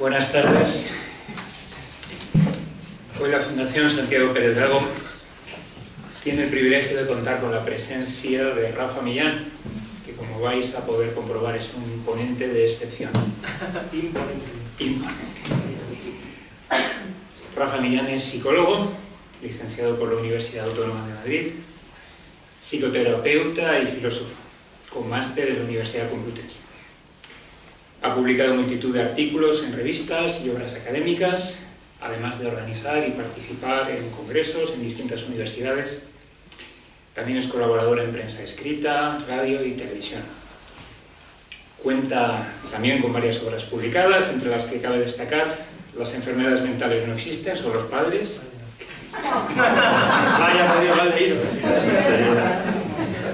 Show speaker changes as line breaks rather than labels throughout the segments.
Buenas tardes. Hoy la Fundación Santiago Pérez Gago tiene el privilegio de contar con la presencia de Rafa Millán, que como vais a poder comprobar es un ponente de excepción. Imponente. Rafa Millán es psicólogo, licenciado por la Universidad Autónoma de Madrid, psicoterapeuta y filósofo, con máster en la Universidad Complutense. Ha publicado multitud de artículos en revistas y obras académicas, además de organizar y participar en congresos en distintas universidades. También es colaborador en prensa escrita, radio y televisión. Cuenta también con varias obras publicadas, entre las que cabe destacar Las enfermedades mentales no existen, son los padres.
Vaya, medio mal leído.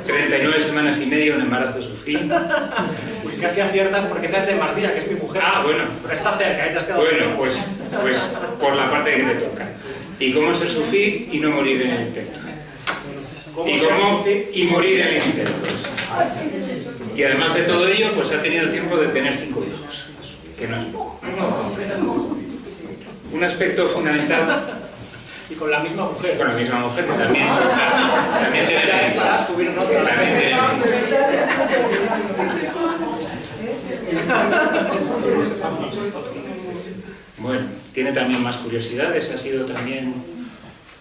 39 semanas y media, un embarazo su fin.
Pues casi aciertas porque esa es de Marcía, que es mi mujer.
Ah, bueno.
Pero está cerca, ¿eh? Te has quedado
Bueno, pues por la parte que te toca. ¿Y cómo ser sufí y no morir en el intento? Y morir en el intento. Y además de todo ello, pues ha tenido tiempo de tener 5 hijos, que no es poco. Un aspecto fundamental.
Y con la misma mujer.
Con la misma mujer, que también tiene
para subir notas.
Bueno, tiene también más curiosidades, ha sido también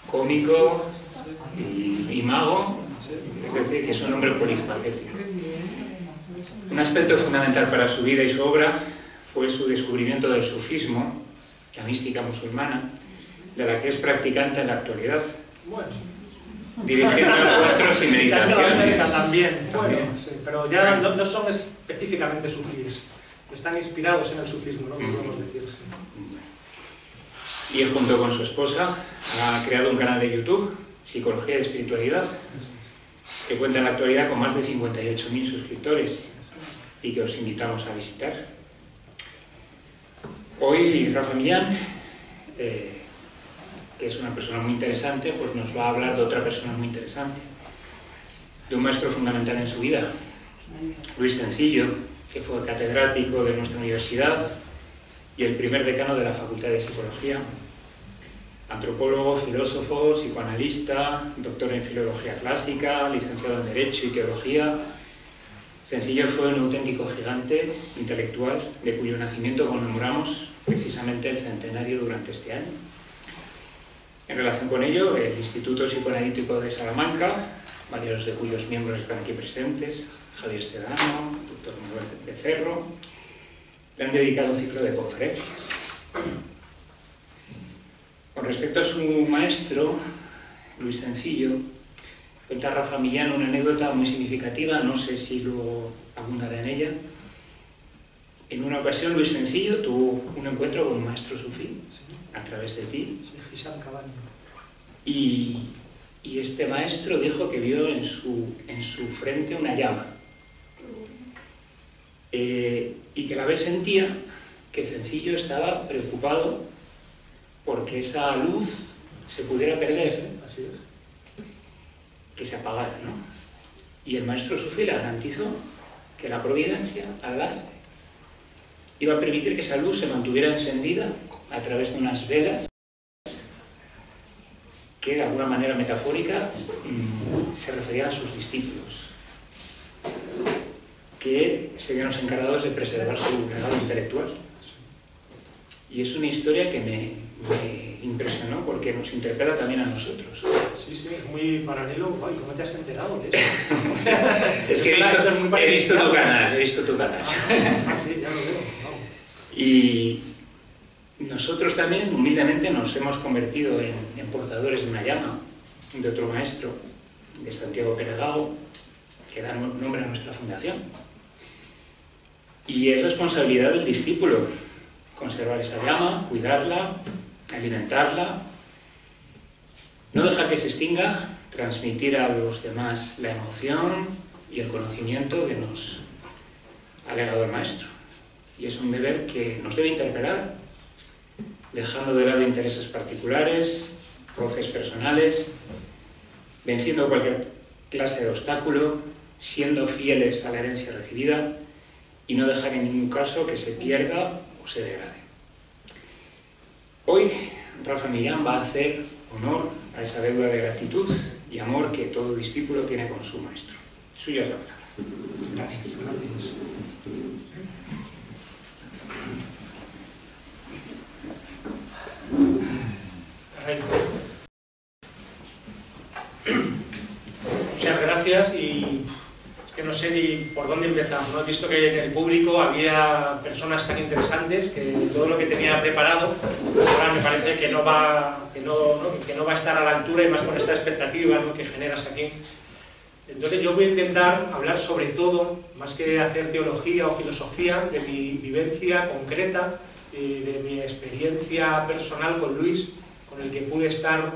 cómico y mago, es decir, que es un hombre polifacético. Un aspecto fundamental para su vida y su obra fue su descubrimiento del sufismo, la mística musulmana, de la que es practicante en la actualidad.
Bueno.
Dirigiendo encuentros y meditaciones.
También. Bueno, sí, pero ya no son específicamente sufíes. Están inspirados en el sufismo, ¿no? Podemos decir, sí.
Y junto con su esposa ha creado un canal de YouTube, Psicología y Espiritualidad, que cuenta en la actualidad con más de 58.000 suscriptores y que os invitamos a visitar. Hoy Rafa Millán, que es una persona muy interesante, pues nos va a hablar de otra persona muy interesante, de un maestro fundamental en su vida, Luis Sencillo, que fue catedrático de nuestra universidad y el primer decano de la Facultad de Psicología, antropólogo, filósofo, psicoanalista, doctor en filología clásica, licenciado en Derecho y Teología. Sencillo fue un auténtico gigante intelectual, de cuyo nacimiento conmemoramos precisamente el centenario durante este año. En relación con ello, el Instituto Psicoanalítico de Salamanca, varios de cuyos miembros están aquí presentes, Javier Sedano, doctor Manuel Becerro, le han dedicado un ciclo de conferencias. Con respecto a su maestro, Luis Sencillo, cuenta Rafa Millán una anécdota muy significativa, no sé si luego abundará en ella. En una ocasión Luis Sencillo tuvo un encuentro con un maestro sufí, a través de ti. Y este maestro dijo que vio en su frente una llama. Y que a la vez sentía que Sencillo estaba preocupado porque esa luz se pudiera perder,
así es.
Que se apagara, ¿no? Y el maestro sufí le garantizó que la providencia, Allah, iba a permitir que esa luz se mantuviera encendida a través de unas velas que de alguna manera metafórica se referían a sus discípulos, que serían los encargados de preservar su legado intelectual. Y es una historia que me impresionó porque nos interpela también a nosotros.
Sí, es muy paralelo. Ay, ¿cómo te has enterado de eso?
Es que he visto tu canal.
Sí, ya lo veo. No.
Y nosotros también, humildemente, nos hemos convertido en portadores de una llama de otro maestro, de Santiago Pérez Gago, que da nombre a nuestra fundación. Y es responsabilidad del discípulo conservar esa llama, cuidarla, alimentarla, no dejar que se extinga, transmitir a los demás la emoción y el conocimiento que nos ha legado el maestro. Y es un deber que nos debe interpelar, dejando de lado intereses particulares, roces personales, venciendo cualquier clase de obstáculo, siendo fieles a la herencia recibida y no dejar en ningún caso que se pierda o se degrade. Hoy Rafa Millán va a hacer honor a esa deuda de gratitud y amor que todo discípulo tiene con su maestro. Suya es la palabra. Gracias.
Muchas gracias, y es que no sé ni por dónde empezar, ¿no? He visto que en el público había personas tan interesantes que todo lo que tenía preparado ahora me parece que no va a estar a la altura, y más con esta expectativa, ¿no?, que generas aquí. Entonces yo voy a intentar hablar sobre todo, más que hacer teología o filosofía, de mi vivencia concreta, de mi experiencia personal con Luis, con el que pude estar,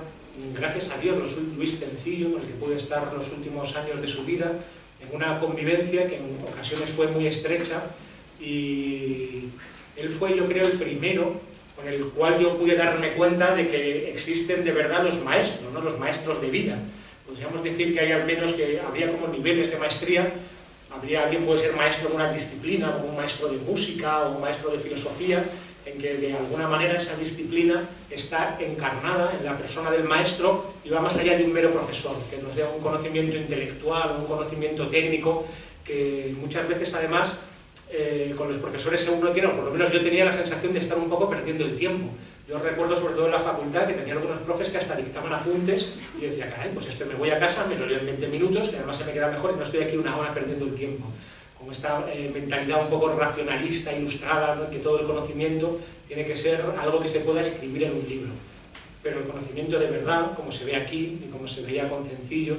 gracias a Dios, Luis Cencillo, con el que pude estar los últimos años de su vida, en una convivencia que en ocasiones fue muy estrecha, y él fue, yo creo, el primero con el cual yo pude darme cuenta de que existen de verdad los maestros, ¿no?, los maestros de vida. Podríamos decir que hay al menos que habría como niveles de maestría. Alguien puede ser maestro de una disciplina, como un maestro de música o un maestro de filosofía, en que de alguna manera esa disciplina está encarnada en la persona del maestro y va más allá de un mero profesor, que nos dé un conocimiento intelectual, un conocimiento técnico, que muchas veces además con los profesores uno tiene, o por lo menos yo tenía la sensación de estar un poco perdiendo el tiempo. Yo recuerdo sobre todo en la facultad que tenía algunos profes que hasta dictaban apuntes y yo decía, caray, pues esto me voy a casa, me lo leo en 20 minutos, que además se me queda mejor y no estoy aquí una hora perdiendo el tiempo. Con esta mentalidad un poco racionalista, ilustrada, ¿no?, que todo el conocimiento tiene que ser algo que se pueda escribir en un libro. Pero el conocimiento de verdad, como se ve aquí y como se veía con Cencillo,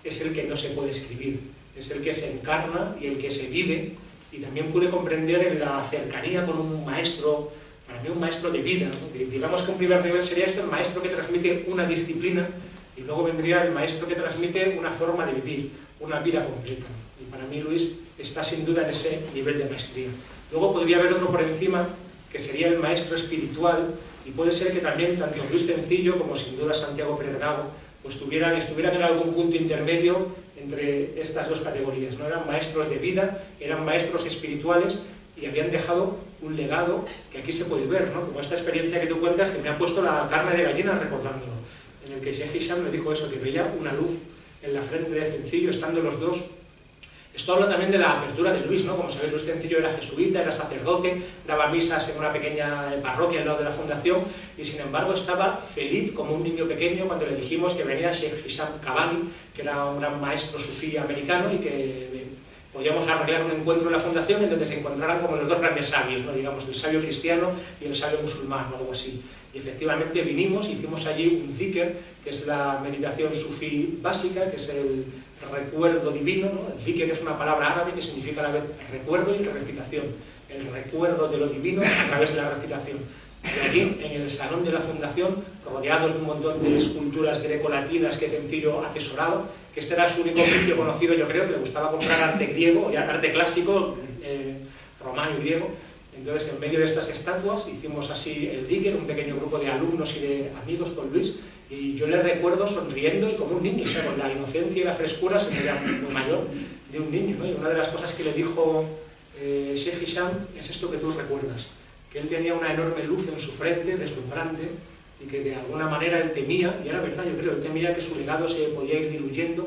es el que no se puede escribir, es el que se encarna y el que se vive. Y también pude comprender en la cercanía con un maestro, para mí un maestro de vida, ¿no? Digamos que un primer nivel sería esto, el maestro que transmite una disciplina, y luego vendría el maestro que transmite una forma de vivir, una vida completa. Y para mí Luis está sin duda en ese nivel de maestría. Luego podría haber otro por encima, que sería el maestro espiritual, y puede ser que también tanto Luis Cencillo como sin duda Santiago Pérez Gago pues estuvieran en algún punto intermedio entre estas dos categorías, ¿no? Eran maestros de vida, eran maestros espirituales y habían dejado un legado que aquí se puede ver, ¿no? Como esta experiencia que tú cuentas, que me ha puesto la carne de gallina recordándolo, en el que Sheikh Hisham me dijo eso, que veía una luz en la frente de Cencillo estando los dos. Esto habla también de la apertura de Luis, ¿no? Como sabéis, Luis Cencillo era jesuita, era sacerdote, daba misas en una pequeña parroquia al lado de la fundación, y sin embargo estaba feliz como un niño pequeño cuando le dijimos que venía Sheikh Hisham Kabani, que era un gran maestro sufí americano, y que podíamos arreglar un encuentro en la fundación en donde se encontraran como los dos grandes sabios, ¿no? Digamos, el sabio cristiano y el sabio musulmán, o algo así. Y efectivamente vinimos, hicimos allí un zikr, que es la meditación sufí básica, que es el recuerdo divino, ¿no? El zikr es una palabra árabe que significa a la vez recuerdo y recitación. El recuerdo de lo divino a través de la recitación. Y allí, en el salón de la fundación, rodeados de un montón de esculturas grecolatinas que Cencillo atesoraba, que este era su único oficio conocido, yo creo, que le gustaba comprar arte griego, arte clásico, romano y griego. Entonces, en medio de estas estatuas, hicimos así el zikr, un pequeño grupo de alumnos y de amigos con Luis, y yo le recuerdo sonriendo y como un niño, o sea, con la inocencia y la frescura, se veía muy mayor, de un niño, ¿no? Y una de las cosas que le dijo Sheikh Hisham es esto que tú recuerdas, que él tenía una enorme luz en su frente, deslumbrante, y que de alguna manera él temía, y era verdad, yo creo, él temía que su legado se podía ir diluyendo,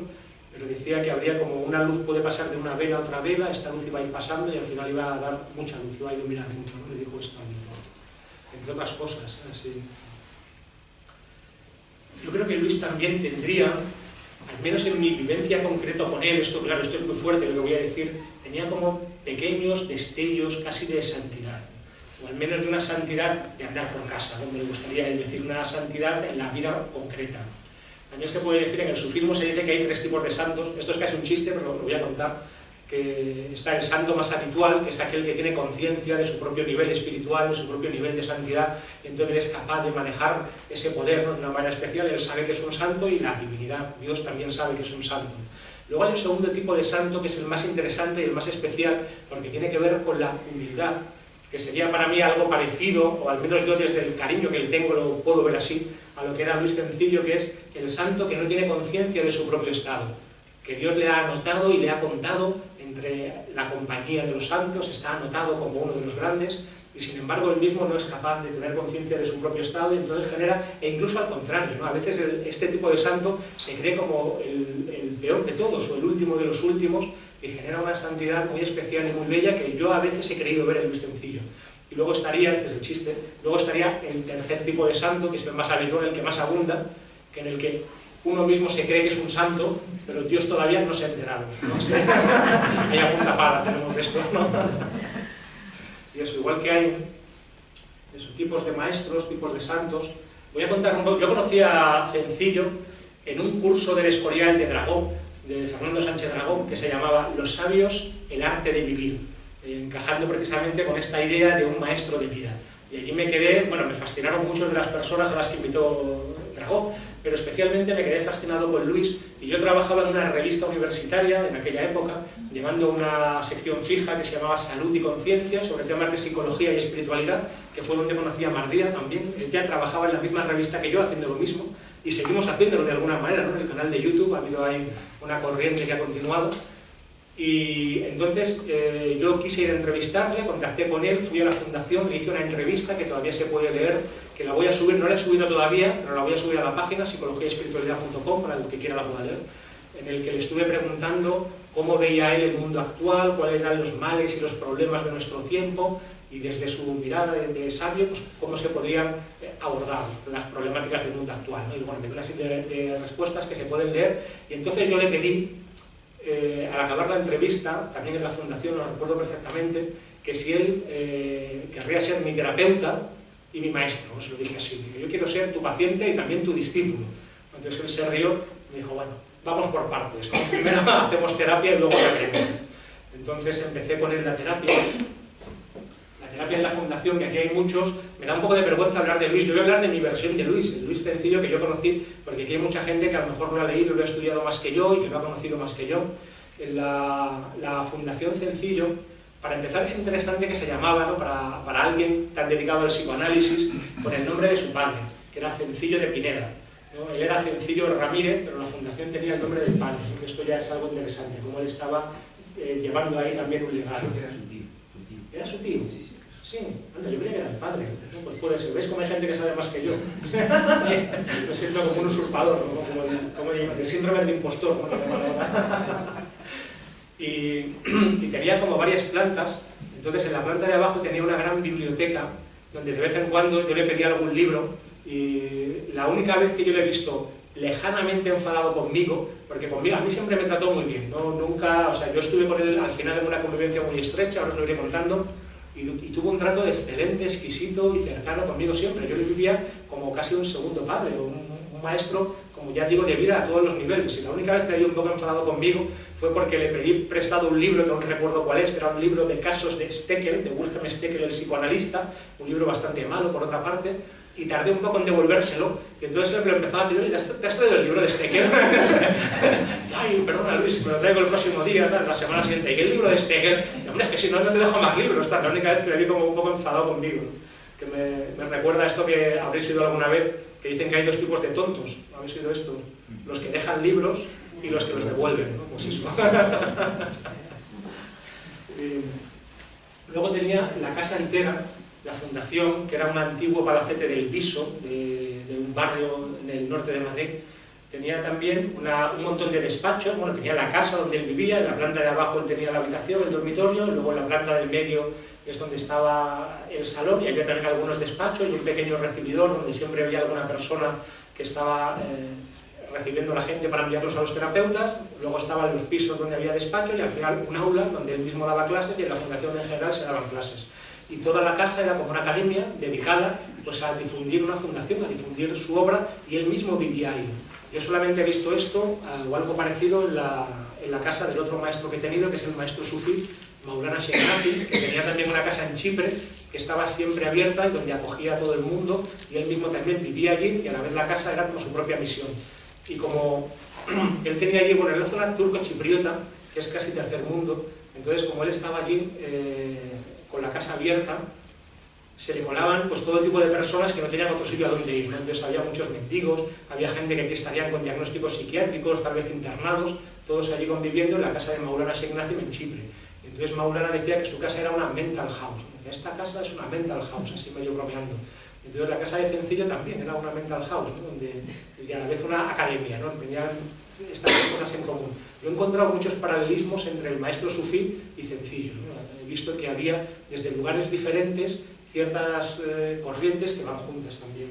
pero decía que habría como una luz puede pasar de una vela a otra vela, esta luz iba a ir pasando y al final iba a dar mucha luz, iba a iluminar mucho, ¿no? Le dijo esto a mí, ¿no? Entre otras cosas, así. Yo creo que Luis también tendría, al menos en mi vivencia concreta con él, esto claro, esto es muy fuerte lo que voy a decir, tenía como pequeños destellos casi de santidad, o al menos de una santidad de andar por casa, ¿no? Me gustaría decir una santidad en la vida concreta. También se puede decir, en el sufismo se dice que hay 3 tipos de santos, esto es casi un chiste, pero lo voy a contar, que está el santo más habitual, que es aquel que tiene conciencia de su propio nivel espiritual, de su propio nivel de santidad, y entonces es capaz de manejar ese poder, ¿no? De una manera especial. Él sabe que es un santo y la divinidad, Dios también sabe que es un santo. Luego hay un segundo tipo de santo que es el más interesante y el más especial, porque tiene que ver con la humildad, que sería para mí algo parecido, o al menos yo desde el cariño que le tengo lo puedo ver así, a lo que era Luis Cencillo, que es el santo que no tiene conciencia de su propio estado, que Dios le ha anotado y le ha contado entre la compañía de los santos, está anotado como uno de los grandes, y sin embargo él mismo no es capaz de tener conciencia de su propio estado, y entonces genera, e incluso al contrario, ¿no? A veces este tipo de santo se cree como el peor de todos, o el último de los últimos, y genera una santidad muy especial y muy bella que yo a veces he creído ver en Luis Cencillo. Y luego estaría, este es el chiste, luego estaría el tercer tipo de santo, que es el más habitual, el que más abunda, que en el que uno mismo se cree que es un santo, pero Dios todavía no se ha enterado, ¿no? Hay algún tapada, tenemos esto, ¿no? Y eso, igual que hay esos tipos de maestros, tipos de santos. Voy a contar un poco. Yo conocí a Cencillo en un curso del Escorial de Dragó, de Fernando Sánchez Dragó, que se llamaba Los sabios, el arte de vivir, encajando precisamente con esta idea de un maestro de vida. Y allí me quedé, bueno, me fascinaron muchas de las personas a las que invitó Dragó, pero especialmente me quedé fascinado con Luis, y yo trabajaba en una revista universitaria en aquella época, llevando una sección fija que se llamaba Salud y Conciencia, sobre temas de psicología y espiritualidad, que fue donde conocí a Mardía también. Él ya trabajaba en la misma revista que yo, haciendo lo mismo, y seguimos haciéndolo de alguna manera, ¿no? En el canal de YouTube ha habido ahí una corriente que ha continuado. Y entonces yo quise ir a entrevistarle, contacté con él, fui a la fundación, le hice una entrevista que todavía se puede leer, que la voy a subir, no la he subido todavía, pero la voy a subir a la página psicologiaespiritualidad.com para el que quiera la pueda leer, en el que le estuve preguntando cómo veía él el mundo actual, cuáles eran los males y los problemas de nuestro tiempo, y desde su mirada de sabio, pues cómo se podrían abordar las problemáticas del mundo actual, ¿no? Y bueno, me dio una serie de respuestas que se pueden leer, y entonces yo le pedí, al acabar la entrevista, también en la fundación, lo recuerdo perfectamente, que si él querría ser mi terapeuta y mi maestro. Se lo dije así: yo quiero ser tu paciente y también tu discípulo. Entonces él se rió y me dijo: bueno, vamos por partes, ¿no? Primero hacemos terapia y luego la crema. Entonces empecé con él la terapia en la fundación, que aquí hay muchos. Me da un poco de vergüenza hablar de Luis. Yo voy a hablar de mi versión de Luis, el Luis Cencillo que yo conocí, porque aquí hay mucha gente que a lo mejor lo ha leído, lo ha estudiado más que yo y que lo ha conocido más que yo. En la Fundación Cencillo, para empezar, es interesante que se llamaba, ¿no? para alguien tan dedicado al psicoanálisis, con el nombre de su padre, que era Cencillo de Pineda, ¿no? Él era Cencillo Ramírez, pero la fundación tenía el nombre del padre, ¿no? Esto ya es algo interesante, como él estaba llevando ahí también un legado.
Era su tío.
¿Era su tío?
Sí, sí.
Sí, antes yo creía que era el padre. ¿No? Pues puede ser. ¿Veis cómo hay gente que sabe más que yo? Me siento como un usurpador, ¿no? como el síndrome del impostor, ¿no? Y tenía como varias plantas. Entonces en la planta de abajo tenía una gran biblioteca donde de vez en cuando yo le pedía algún libro, y la única vez que yo le he visto lejanamente enfadado conmigo, porque conmigo a mí siempre me trató muy bien, ¿no? Nunca, o sea, yo estuve con él al final en una convivencia muy estrecha, ahora os lo iré contando, y tuvo un trato excelente, exquisito y cercano conmigo siempre. Yo le vivía como casi un segundo padre, o un maestro, como ya digo, de vida a todos los niveles. Y la única vez que le vi un poco enfadado conmigo fue porque le pedí prestado un libro, que no recuerdo cuál es, que era un libro de casos de Steckel, de Wilhelm Steckel, el psicoanalista, un libro bastante malo, por otra parte, y tardé un poco en devolvérselo, y entonces él me lo empezaba a pedir: ¿te has traído el libro de Steckel? Ay, perdona Luis, me lo traigo el próximo día, la semana siguiente. ¿Y el libro de Steckel? Y, hombre, es que si no, no te dejo más libros. La única vez que le vi como un poco enfadado conmigo, que me recuerda esto que habréis oído alguna vez, que dicen que hay dos tipos de tontos. ¿Habéis oído esto? Los que dejan libros y los que los devuelven, ¿no? Pues eso. Luego tenía la casa entera, la fundación, que era un antiguo palacete del Viso, de un barrio en el norte de Madrid. Tenía también un montón de despachos. Bueno, tenía la casa donde él vivía, en la planta de abajo él tenía la habitación, el dormitorio, luego en la planta del medio es donde estaba el salón, y había también algunos despachos y un pequeño recibidor donde siempre había alguna persona que estaba recibiendo a la gente para enviarlos a los terapeutas. Luego estaban los pisos donde había despacho, y al final un aula donde él mismo daba clases, y en la fundación en general se daban clases. Y toda la casa era como una academia dedicada, pues, a difundir una fundación, a difundir su obra, y él mismo vivía ahí. Yo solamente he visto esto o algo parecido en la casa del otro maestro que he tenido, que es el maestro sufí Maulana Sheikh Nafi, que tenía también una casa en Chipre que estaba siempre abierta y donde acogía a todo el mundo, y él mismo también vivía allí, y a la vez la casa era como su propia misión. Y como él tenía allí, bueno, en la zona turco-chipriota, que es casi tercer mundo, entonces como él estaba allí con la casa abierta, se le colaban pues todo tipo de personas que no tenían otro sitio a donde ir, ¿no? Entonces había muchos mendigos, había gente que aquí estarían con diagnósticos psiquiátricos, tal vez internados, todos allí conviviendo en la casa de Maulana Sheikh Nafi en Chipre. Entonces Maulana decía que su casa era una mental house, esta casa es una mental house, así medio bromeando. Entonces la casa de Cencillo también era una mental house, ¿no? Donde, y a la vez una academia, ¿no? Tenían estas cosas en común. Yo he encontrado muchos paralelismos entre el maestro sufí y Cencillo, ¿no? He visto que había desde lugares diferentes ciertas corrientes que van juntas también.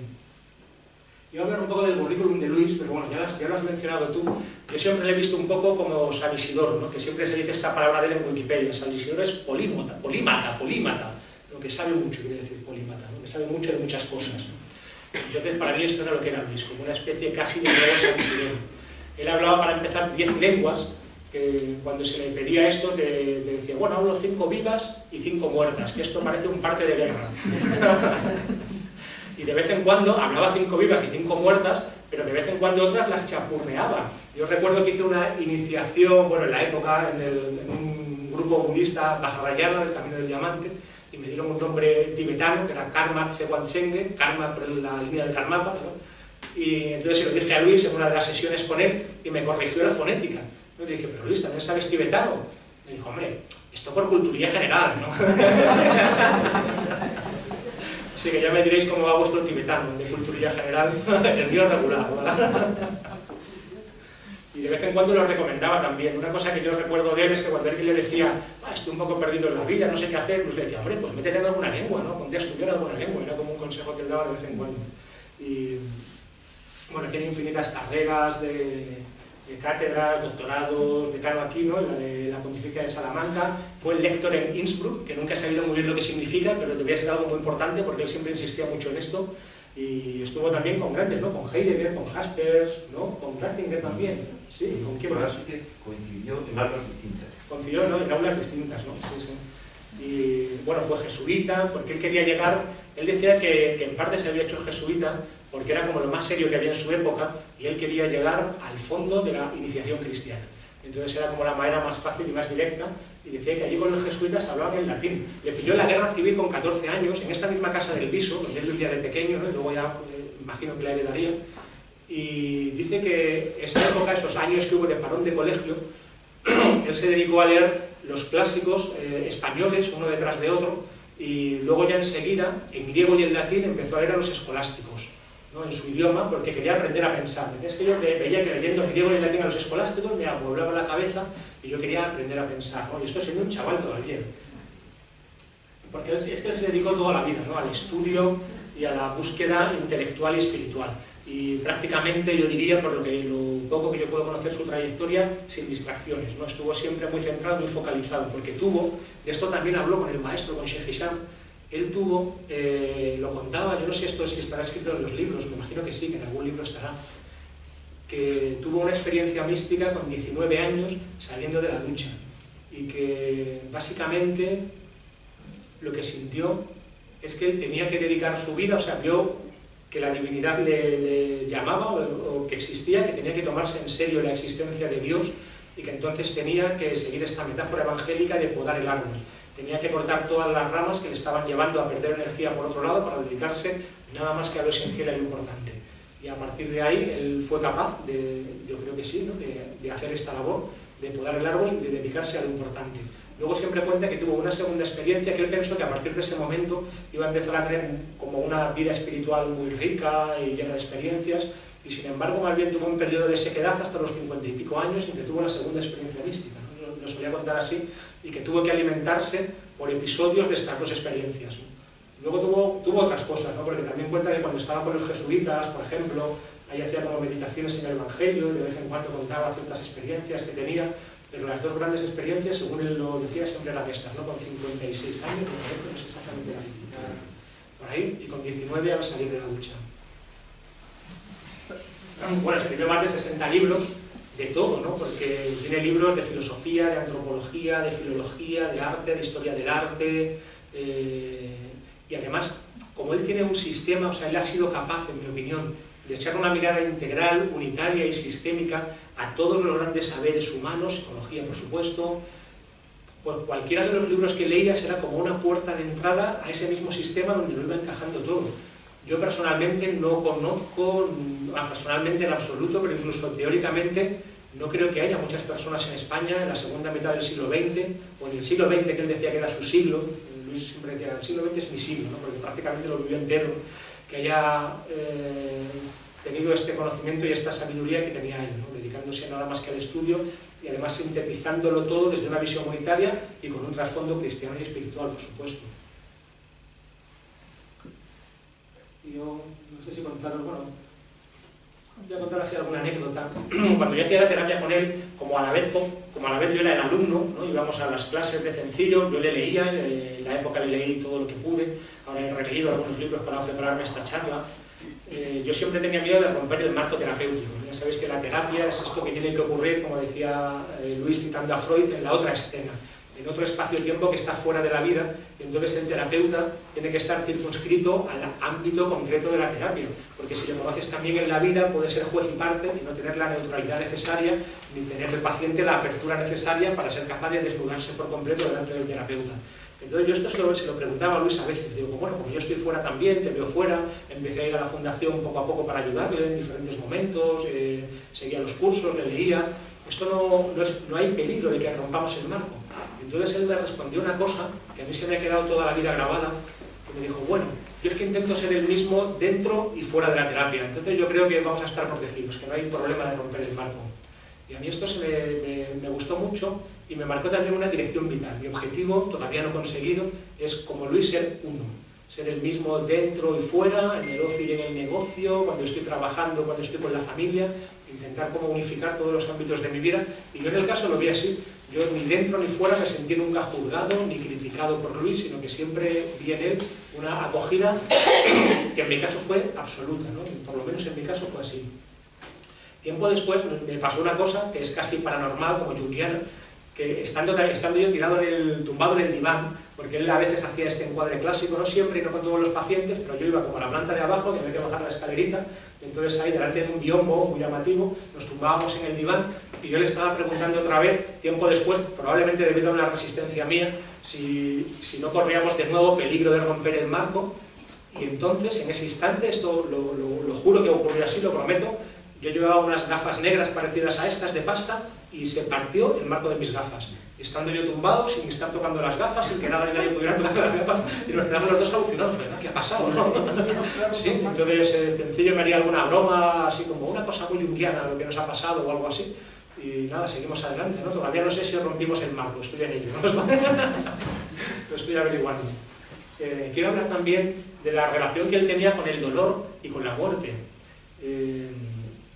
Yo voy a hablar un poco del currículum de Luis, pero bueno, ya lo has mencionado tú. Yo siempre le he visto un poco como San Isidoro, ¿no? Que siempre se dice esta palabra de él en Wikipedia. San Isidoro es polímata, lo que sabe mucho, quiere decir polímata, ¿no? Que sabe mucho de muchas cosas, ¿no? Entonces, para mí esto era lo que era Luis, como una especie casi de nuevo San Isidoro. Él hablaba, para empezar, 10 lenguas, que cuando se le pedía esto, te decía, bueno, hablo 5 vivas y 5 muertas, que esto parece un parte de guerra. Y de vez en cuando hablaba 5 vivas y 5 muertas, pero de vez en cuando otras las chapurreaba. Yo recuerdo que hice una iniciación, bueno, en la época, en un grupo budista bajarayana del Camino del Diamante, y me dieron un nombre tibetano, que era Karma Tsewantsenge, Karma por la línea del Karmapa, ¿no? Y entonces se lo dije a Luis en una de las sesiones con él, y me corrigió la fonética. Yo le dije, pero Luis, ¿también sabes tibetano? Me dijo, hombre, esto por culturilla general, ¿no? Así que ya me diréis cómo va vuestro tibetano, de culturilla general, el mío regular, ¿verdad? Y de vez en cuando lo recomendaba también. Una cosa que yo recuerdo de él es que cuando alguien le decía, estoy un poco perdido en la vida, no sé qué hacer, pues le decía, hombre, pues métete en alguna lengua, ¿no? Ponte a estudiar alguna lengua, era como un consejo que él daba de vez en cuando. Y bueno, tiene infinitas carreras de cátedras, doctorados, decano aquí, ¿no? La de la Pontificia de Salamanca, fue el lector en Innsbruck, que nunca he sabido muy bien lo que significa, pero debía ser algo muy importante porque él siempre insistía mucho en esto, y estuvo también con grandes, ¿no? Con Heidegger, con Jaspers, ¿no? Con Ratzinger también, ¿sí? ¿Con quién más?
Que coincidió en aulas distintas.
Coincidió, ¿no? En aulas distintas, ¿no? Sí, sí. Y bueno, fue jesuita, porque él quería llegar, él decía que en parte se había hecho jesuita, porque era como lo más serio que había en su época, y él quería llegar al fondo de la iniciación cristiana. Entonces era como la manera más fácil y más directa, y decía que allí con los jesuitas hablaban en latín. Le pilló la guerra civil con 14 años, en esta misma casa del Viso, donde él vivía de pequeño, ¿no? Y luego ya imagino que la heredaría, y dice que esa época, esos años que hubo de parón de colegio, él se dedicó a leer los clásicos españoles, uno detrás de otro, y luego ya enseguida, en griego y en latín, empezó a leer a los escolásticos, ¿no? En su idioma, porque quería aprender a pensar. Es que yo veía que leyendo en griego y en latín a los escolásticos me amueblaba la cabeza y yo quería aprender a pensar, ¿no? Y esto siendo un chaval todavía. Porque es que él se dedicó toda la vida, ¿no? Al estudio y a la búsqueda intelectual y espiritual. Y prácticamente, yo diría, por lo poco que yo puedo conocer su trayectoria, sin distracciones, ¿no? Estuvo siempre muy centrado, muy focalizado, porque tuvo, de esto también habló con el maestro, con Sheikh Hisham, él tuvo, lo contaba, yo no sé si estará escrito en los libros, me imagino que sí, que en algún libro estará, que tuvo una experiencia mística con 19 años saliendo de la ducha, y que básicamente lo que sintió es que él tenía que dedicar su vida, o sea, vio que la divinidad le llamaba o que existía, que tenía que tomarse en serio la existencia de Dios y que entonces tenía que seguir esta metáfora evangélica de podar el árbol. Tenía que cortar todas las ramas que le estaban llevando a perder energía por otro lado para dedicarse nada más que a lo esencial y a lo importante. Y a partir de ahí él fue capaz, yo creo que sí, ¿no? de hacer esta labor, de podar el árbol y de dedicarse a lo importante. Luego siempre cuenta que tuvo una segunda experiencia que él pensó que a partir de ese momento iba a empezar a tener como una vida espiritual muy rica y llena de experiencias, y sin embargo más bien tuvo un periodo de sequedad hasta los 50 y pico años en que tuvo una segunda experiencia mística, ¿no? Lo solía contar así, y que tuvo que alimentarse por episodios de estas dos experiencias, ¿no? Luego tuvo otras cosas, ¿no? Porque también cuenta que cuando estaba con los jesuitas, por ejemplo, ahí hacía como meditaciones en el Evangelio, y de vez en cuando contaba ciertas experiencias que tenía. Pero las dos grandes experiencias, según él lo decía, siempre eran estas, ¿no? Con 56 años, me parece, no sé exactamente la cifra, por ahí, y con 19 al salir de la ducha. Bueno, escribió más de 60 libros, de todo, ¿no? Porque tiene libros de filosofía, de antropología, de filología, de arte, de historia del arte, y además, como él tiene un sistema, o sea, él ha sido capaz, en mi opinión, de echar una mirada integral, unitaria y sistémica a todos los grandes saberes humanos, psicología por supuesto, pues cualquiera de los libros que leía será como una puerta de entrada a ese mismo sistema donde lo iba encajando todo. Yo personalmente no conozco, personalmente en absoluto, pero incluso teóricamente, no creo que haya muchas personas en España en la segunda mitad del siglo XX, o en el siglo XX que él decía que era su siglo, Luis siempre decía, el siglo XX es mi siglo, ¿no? Porque prácticamente lo vivió entero, que haya tenido este conocimiento y esta sabiduría que tenía él, ¿no? Dedicándose nada más que al estudio y además sintetizándolo todo desde una visión unitaria y con un trasfondo cristiano y espiritual, por supuesto. Yo no sé si contaros, bueno, voy a contar así alguna anécdota. Cuando yo hacía la terapia con él, como a la vez yo era el alumno, ¿no? Íbamos a las clases de sencillo, yo le leía, en la época le leí todo lo que pude, ahora he releído algunos libros para prepararme esta charla. Yo siempre tenía miedo de romper el marco terapéutico. Ya sabéis que la terapia es esto que tiene que ocurrir, como decía Luis citando a Freud, en la otra escena, en otro espacio-tiempo que está fuera de la vida, y entonces el terapeuta tiene que estar circunscrito al ámbito concreto de la terapia, porque si lo conoces también en la vida, puede ser juez y parte y no tener la neutralidad necesaria, ni tener el paciente la apertura necesaria para ser capaz de desnudarse por completo delante del terapeuta. Entonces yo esto se lo preguntaba a Luis a veces, digo, bueno, como yo estoy fuera también, te veo fuera, empecé a ir a la fundación poco a poco para ayudarle en diferentes momentos, seguía los cursos, le leía, esto no hay peligro de que rompamos el marco. Entonces él me respondió una cosa que a mí se me ha quedado toda la vida grabada, que me dijo, bueno, yo es que intento ser el mismo dentro y fuera de la terapia, entonces yo creo que vamos a estar protegidos, que no hay problema de romper el marco. Y a mí esto me gustó mucho y me marcó también una dirección vital. Mi objetivo, todavía no conseguido, es como Luis ser uno. Ser el mismo dentro y fuera, en el ocio y en el negocio, cuando estoy trabajando, cuando estoy con la familia, intentar como unificar todos los ámbitos de mi vida. Y yo en el caso lo vi así. Yo ni dentro ni fuera me sentí nunca juzgado ni criticado por Luis, sino que siempre vi en él una acogida que en mi caso fue absoluta, ¿no? Por lo menos en mi caso fue así. Tiempo después me pasó una cosa que es casi paranormal, como junguiana, que estando yo tumbado en el diván, porque él a veces hacía este encuadre clásico, no siempre y no con todos los pacientes, pero yo iba como a la planta de abajo, que había que bajar la escalerita, entonces ahí delante de un biombo muy llamativo, nos tumbábamos en el diván y yo le estaba preguntando otra vez, tiempo después, probablemente debido a una resistencia mía, si no corríamos de nuevo peligro de romper el marco, y entonces en ese instante, esto lo juro que ocurrió así, lo prometo, yo llevaba unas gafas negras parecidas a estas de pasta y se partió el marco de mis gafas. Estando yo tumbado, sin estar tocando las gafas, sin que nadie pudiera tocar las gafas, y nos quedamos los dos alucinados, ¿verdad? ¿Qué ha pasado? ¿No? Sí, entonces sencillo me haría alguna broma, así como una cosa muy junguiana, lo que nos ha pasado o algo así. Y nada, seguimos adelante, ¿no? Todavía no sé si rompimos el marco, estoy en ello, ¿no? Lo estoy averiguando. Quiero hablar también de la relación que él tenía con el dolor y con la muerte.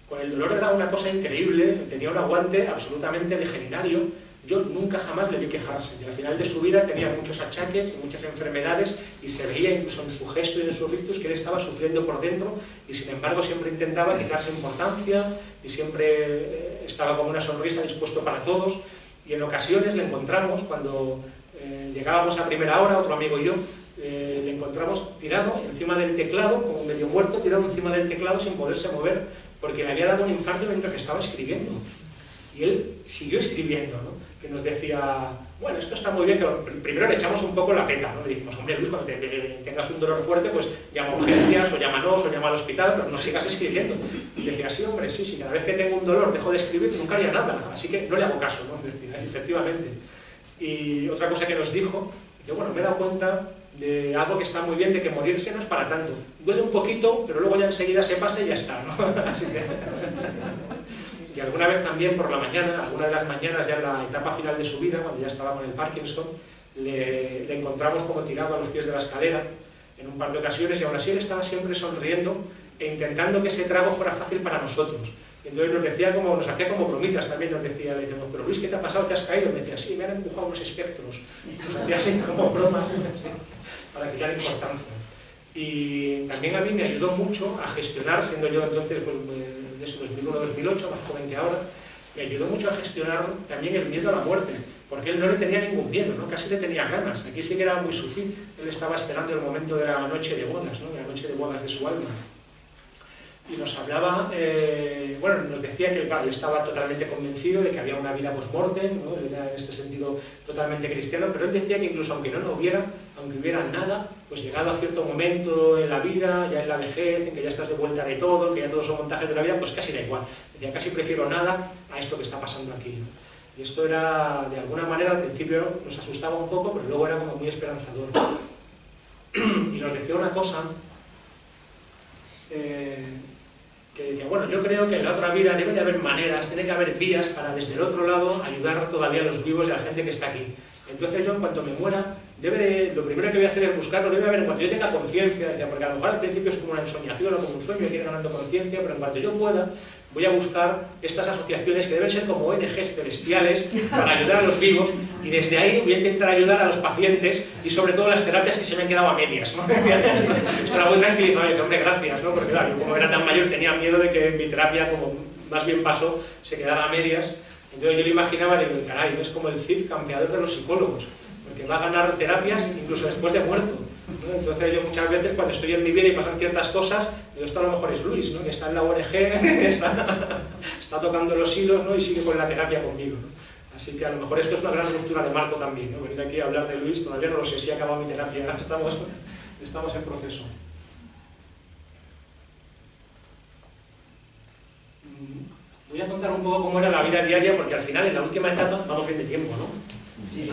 Con el dolor era una cosa increíble, tenía un aguante absolutamente legendario. Yo nunca jamás le vi quejarse. Y al final de su vida tenía muchos achaques y muchas enfermedades y se veía incluso en su gesto y en sus rictus que él estaba sufriendo por dentro y sin embargo siempre intentaba quitarse importancia y siempre estaba con una sonrisa dispuesto para todos. Y en ocasiones le encontramos cuando llegábamos a primera hora, otro amigo y yo, le encontramos tirado encima del teclado, como medio muerto, tirado encima del teclado sin poderse mover, porque le había dado un infarto mientras que estaba escribiendo. Y él siguió escribiendo, ¿no? Que nos decía, bueno, esto está muy bien, pero primero le echamos un poco la peta, ¿no? Le dijimos, hombre, Luis, cuando tengas un dolor fuerte, pues llama a urgencias, o llámanos, o llama al hospital, pero no sigas escribiendo. Y decía, sí, hombre, sí, cada vez que tengo un dolor dejo de escribir, nunca haría nada, así que no le hago caso, ¿no? Decía, efectivamente. Y otra cosa que nos dijo, que bueno, me he dado cuenta de algo que está muy bien, de que morirse no es para tanto. Duele un poquito, pero luego ya enseguida se pasa y ya está, ¿no? Así que... Y alguna vez también por la mañana, alguna de las mañanas ya en la etapa final de su vida, cuando ya estaba con el Parkinson, le encontramos como tirado a los pies de la escalera en un par de ocasiones y aún así él estaba siempre sonriendo e intentando que ese trago fuera fácil para nosotros. Y entonces nos hacía como bromitas también, le decíamos, pero Luis, ¿qué te ha pasado? ¿Te has caído? Me decía, sí, me han empujado unos espectros. Nos hacía así como bromas, ¿sí? Para quitar importancia. Y también a mí me ayudó mucho a gestionar, siendo yo entonces pues, de 2001-2008, más joven que ahora, me ayudó mucho a gestionar también el miedo a la muerte, porque él no le tenía ningún miedo, ¿no? Casi le tenía ganas. Aquí sí que era muy sufí, él estaba esperando el momento de la noche de bodas, ¿no? De la noche de bodas de su alma. Y nos hablaba, bueno, nos decía que él estaba totalmente convencido de que había una vida post-mortem, ¿no? Él era en este sentido totalmente cristiano, pero él decía que incluso aunque no lo hubiera, aunque hubiera nada, pues llegado a cierto momento en la vida, ya en la vejez, en que ya estás de vuelta de todo, que ya todos son montajes de la vida, pues casi da igual. Decía, casi prefiero nada a esto que está pasando aquí, ¿no? Y esto era, de alguna manera, al principio nos asustaba un poco, pero luego era como muy esperanzador. Y nos decía una cosa, que decía, bueno, yo creo que en la otra vida debe de haber maneras, tiene que haber vías para desde el otro lado ayudar todavía a los vivos y a la gente que está aquí. Entonces yo, en cuanto me muera, lo primero que voy a hacer es buscarlo, debe haber, en cuanto yo tenga conciencia, decía, porque a lo mejor al principio es como una ensoñación o como un sueño, y ir ganando conciencia, pero en cuanto yo pueda, voy a buscar estas asociaciones que deben ser como ONGs celestiales para ayudar a los vivos, y desde ahí voy a intentar ayudar a los pacientes y sobre todo las terapias que se me han quedado a medias, ¿no? Esto era muy tranquilizado, y hombre, gracias, ¿no? Porque claro, yo como era tan mayor tenía miedo de que mi terapia, como más bien pasó, se quedara a medias. Entonces yo lo imaginaba y digo, caray, es como el Cid campeador de los psicólogos, porque va a ganar terapias incluso después de muerto, ¿no? Entonces yo muchas veces cuando estoy en mi vida y pasan ciertas cosas, digo, esto a lo mejor es Luis, ¿no? Que está en la ONG, está tocando los hilos, ¿no? Y sigue con la terapia conmigo, ¿no? Así que a lo mejor esto es una gran ruptura de marco también, ¿no? Venir aquí a hablar de Luis, todavía no lo sé si he acabado mi terapia, estamos en proceso. Voy a contar un poco cómo era la vida diaria, porque al final, en la última etapa, vamos bien de tiempo, ¿no? Sí.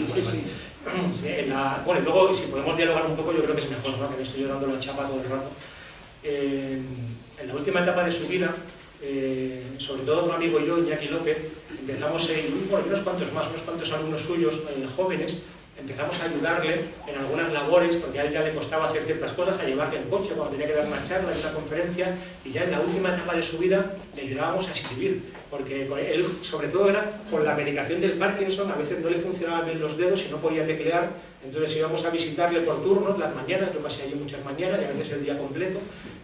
Bueno, y luego, si podemos dialogar un poco, yo creo que es mejor, ¿no? Que me estoy dando la chapa todo el rato. En la última etapa de su vida, sobre todo un amigo y yo, Iñaki López, empezamos unos cuantos alumnos suyos, jóvenes, empezamos a ayudarle en algunas labores, porque a él ya le costaba hacer ciertas cosas, a llevarle el coche cuando tenía que dar una charla y una conferencia, y ya en la última etapa de su vida le ayudábamos a escribir, porque él, sobre todo, era con la medicación del Parkinson, a veces no le funcionaban bien los dedos y no podía teclear, entonces íbamos a visitarle por turnos, las mañanas, yo pasé allí muchas mañanas y a veces el día completo,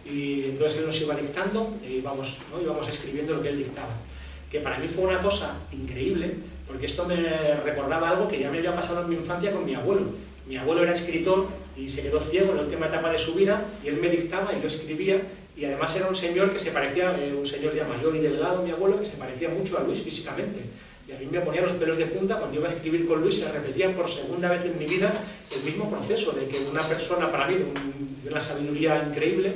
y entonces él nos iba dictando e íbamos escribiendo lo que él dictaba. Que para mí fue una cosa increíble, porque esto me recordaba algo que ya me había pasado en mi infancia con mi abuelo. Mi abuelo era escritor y se quedó ciego en la última etapa de su vida, y él me dictaba y yo escribía, y además era un señor que se parecía, un señor ya mayor y delgado, mi abuelo, que se parecía mucho a Luis físicamente. Y a mí me ponía los pelos de punta cuando iba a escribir con Luis, y repetía por segunda vez en mi vida el mismo proceso, de que una persona, para mí, de una sabiduría increíble,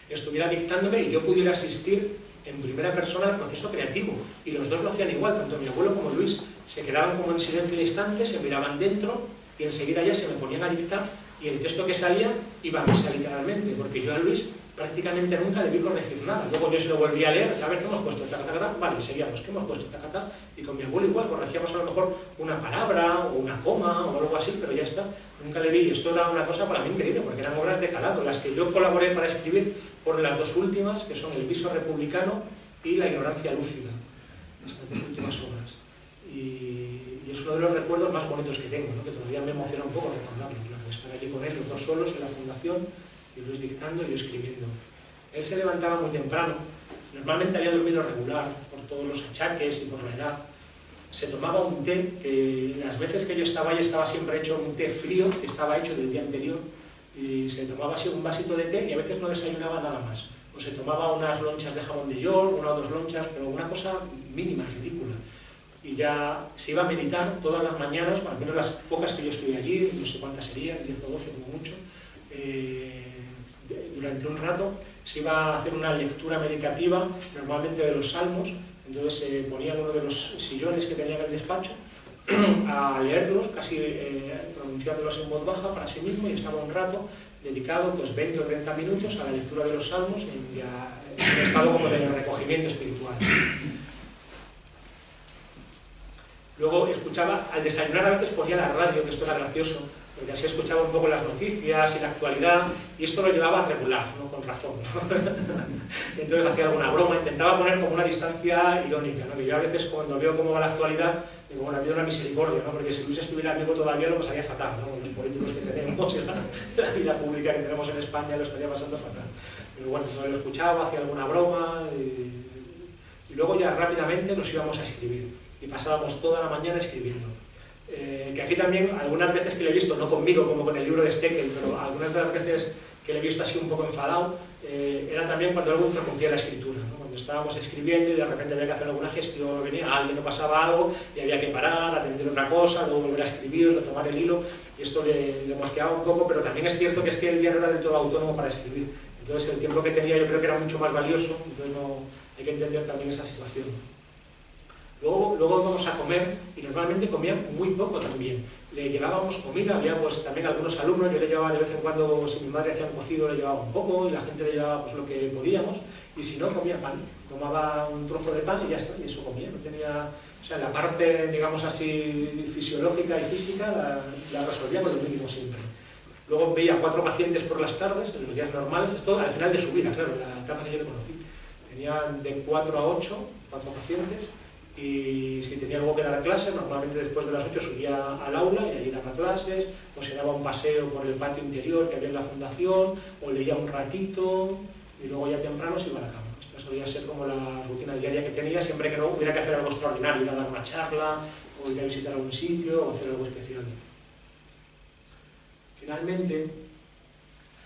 estuviera dictándome y yo pudiera asistir en primera persona al proceso creativo, y los dos lo hacían igual, tanto mi abuelo como Luis, se quedaban como en silencio un instante, se miraban dentro y enseguida ya se me ponían a dictar, y el texto que salía iba a misa literalmente, porque yo a Luis prácticamente nunca le vi corregir nada. Luego yo se lo volví a leer, a ver, ¿qué hemos puesto? Tacatacata, vale, seguíamos, ¿qué hemos puesto? Tacatá, y con mi abuelo igual, corregíamos a lo mejor una palabra o una coma o algo así, pero ya está, nunca le vi, y esto era una cosa para mí increíble, porque eran obras de calado, las que yo colaboré para escribir por las dos últimas, que son El viso republicano y La ignorancia lúcida, estas dos últimas obras. Y es uno de los recuerdos más bonitos que tengo, ¿no? Que todavía me emociona un poco recordarlo, claro, estar allí con él, los dos solos en la fundación, y Luis dictando y yo escribiendo. Él se levantaba muy temprano, normalmente había dormido regular por todos los achaques y por la edad. Se tomaba un té, que las veces que yo estaba ahí estaba siempre hecho un té frío, que estaba hecho del día anterior, y se tomaba así un vasito de té y a veces no desayunaba nada más. O se tomaba unas lonchas de jamón de york, una o dos lonchas, pero una cosa mínima, ridícula. Y ya se iba a meditar todas las mañanas, al menos las pocas que yo estuve allí, no sé cuántas serían, 10 o 12 como mucho, durante un rato se iba a hacer una lectura meditativa, normalmente de los salmos, entonces se ponía en uno de los sillones que tenía en el despacho a leerlos, casi pronunciándolos en voz baja para sí mismo, y estaba un rato dedicado, pues 20 o 30 minutos a la lectura de los salmos, en un estado como de recogimiento espiritual. Luego escuchaba, al desayunar a veces ponía la radio, que esto era gracioso, porque así escuchaba un poco las noticias y la actualidad, y esto lo llevaba a regular, ¿no? Con razón, ¿no? Entonces hacía alguna broma, intentaba poner como una distancia irónica, ¿no? Que yo a veces cuando veo cómo va la actualidad, digo, bueno, había una misericordia, ¿no? Porque si Luis estuviera vivo todavía lo pasaría fatal, ¿no? Con los políticos que tenemos, la vida pública que tenemos en España lo estaría pasando fatal. Pero bueno, no lo escuchaba, hacía alguna broma, y luego ya rápidamente nos íbamos a escribir, y pasábamos toda la mañana escribiendo. Que aquí también, algunas veces que le he visto, no conmigo como con el libro de Steckel, pero algunas de las veces que le he visto así un poco enfadado, era también cuando algo interrumpía la escritura, ¿no? Cuando estábamos escribiendo y de repente había que hacer alguna gestión, venía alguien, no pasaba algo y había que parar, atender otra cosa, luego volver a escribir, retomar el hilo, y esto le mosqueaba un poco, pero también es cierto que es que él ya no era del todo autónomo para escribir, entonces el tiempo que tenía yo creo que era mucho más valioso, entonces no, hay que entender también esa situación. Luego íbamos a comer y normalmente comían muy poco también. Le llevábamos comida, había pues también algunos alumnos, yo le llevaba de vez en cuando, si mi madre hacía un cocido, le llevaba un poco y la gente le llevaba pues lo que podíamos, y si no, comía pan. Tomaba un trozo de pan y ya está, y eso comía. No tenía, o sea, la parte, digamos así, fisiológica y física la resolvíamos lo mínimo siempre. Luego veía 4 pacientes por las tardes, en los días normales, esto al final de su vida, claro, la etapa que yo le conocí. Tenía de 4 a 8, 4 pacientes, y si tenía algo que dar a clase, normalmente después de las 8 subía al aula y allí daba clases, o se daba un paseo por el patio interior que había en la fundación, o leía un ratito, y luego ya temprano se iba a la cama. Esta solía ser como la rutina diaria que tenía, siempre que no hubiera que hacer algo extraordinario, ir a dar una charla, o ir a visitar algún sitio, o hacer algo especial. Finalmente,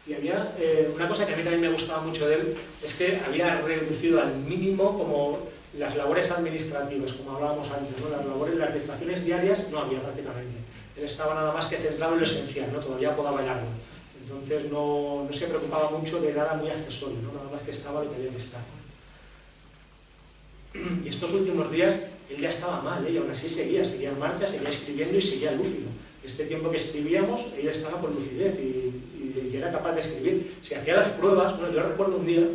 y había una cosa que a mí también me gustaba mucho de él, es que había reducido al mínimo como las labores administrativas, como hablábamos antes, ¿no? Las labores, las distracciones diarias no había prácticamente. Él estaba nada más que centrado en lo esencial, ¿no? Todavía podaba bailar. Entonces no se preocupaba mucho de nada muy accesorio, ¿no? Nada más que estaba lo que había que estar. Y estos últimos días él ya estaba mal, y aún así seguía en marcha, seguía escribiendo y seguía lúcido. Este tiempo que escribíamos, ella estaba con lucidez y era capaz de escribir. Se hacía las pruebas, bueno, yo recuerdo un día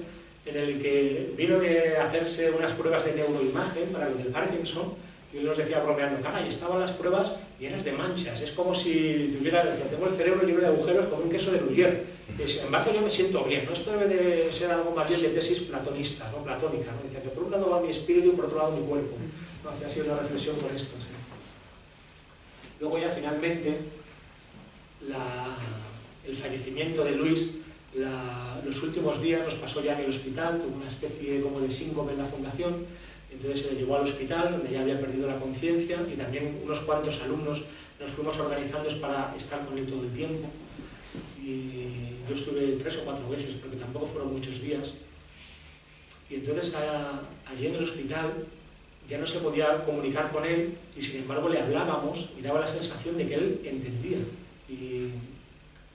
en el que vino de hacerse unas pruebas de neuroimagen para lo del Parkinson, y él nos decía bromeando, caray, estaban las pruebas llenas de manchas, es como si tengo el cerebro lleno de agujeros con un queso de Gruyère. Y sin embargo yo me siento bien, ¿no? Esto debe de ser algo más bien de tesis platonista, ¿no? Platónica, ¿no? Decía que por un lado va mi espíritu y por otro lado mi cuerpo. ¿No? Hacía así una reflexión con esto. ¿Sí? Luego ya finalmente el fallecimiento de Luis, los últimos días los pasó ya en el hospital, tuvo una especie como de síncope en la fundación, entonces se le llevó al hospital donde ya había perdido la conciencia, y también unos cuantos alumnos nos fuimos organizando para estar con él todo el tiempo, y yo estuve 3 o 4 veces porque tampoco fueron muchos días, y entonces allí en el hospital ya no se podía comunicar con él, y sin embargo le hablábamos y daba la sensación de que él entendía. Y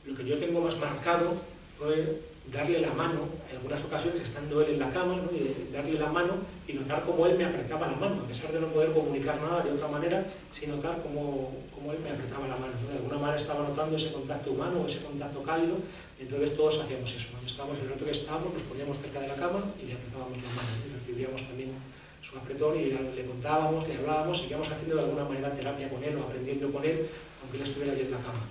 lo que yo tengo más marcado fue darle la mano, en algunas ocasiones estando él en la cama, ¿no? Y darle la mano y notar cómo él me apretaba la mano, a pesar de no poder comunicar nada de otra manera, sin notar cómo él me apretaba la mano, ¿no? De alguna manera estaba notando ese contacto humano, ese contacto cálido, entonces todos hacíamos eso. Cuando estábamos en el rato que estábamos, nos poníamos cerca de la cama y le apretábamos la mano, y recibíamos también su apretón y le contábamos, le hablábamos, seguíamos haciendo de alguna manera terapia con él o aprendiendo con él, aunque él estuviera allí en la cama.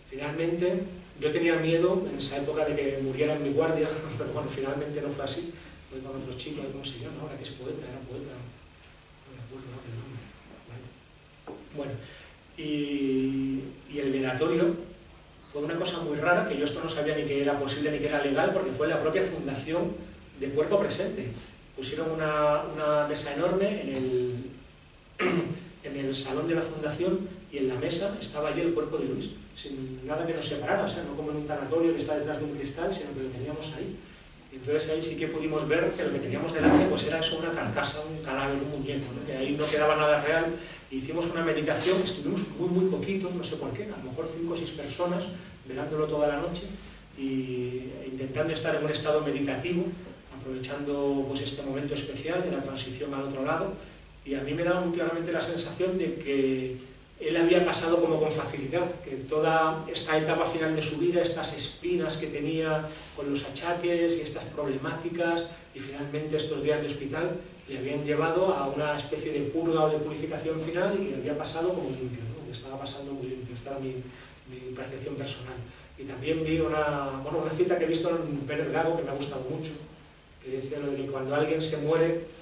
Finalmente, yo tenía miedo en esa época de que muriera en mi guardia, pero bueno, finalmente no fue así. Fue con otros chicos, ¿cómo se llama ahora? Que es poeta, era poeta. No me acuerdo del nombre. Vale. Bueno, y el velatorio fue una cosa muy rara, que yo esto no sabía ni que era posible ni que era legal, porque fue la propia fundación de Cuerpo Presente. Pusieron una mesa enorme en el salón de la fundación, y en la mesa estaba allí el cuerpo de Luis, sin nada que nos separara, o sea, no como en un tanatorio que está detrás de un cristal, sino que lo teníamos ahí. Y entonces ahí sí que pudimos ver que lo que teníamos delante pues era eso, una carcasa, un cadáver, un muñeco, ¿no? Que ahí no quedaba nada real. E hicimos una meditación, estuvimos muy poquitos, no sé por qué, a lo mejor 5 o 6 personas, velándolo toda la noche e intentando estar en un estado meditativo, aprovechando pues este momento especial de la transición al otro lado. Y a mí me daba muy claramente la sensación de que él había pasado como con facilidad, que toda esta etapa final de su vida, estas espinas que tenía con los achaques y estas problemáticas, y finalmente estos días de hospital, le habían llevado a una especie de purga o de purificación final, y que había pasado como limpio, ¿no? Que estaba pasando muy limpio. Esta era mi percepción personal. Y también vi una cita que he visto en Pérez Gago que me ha gustado mucho, que decía lo de que cuando alguien se muere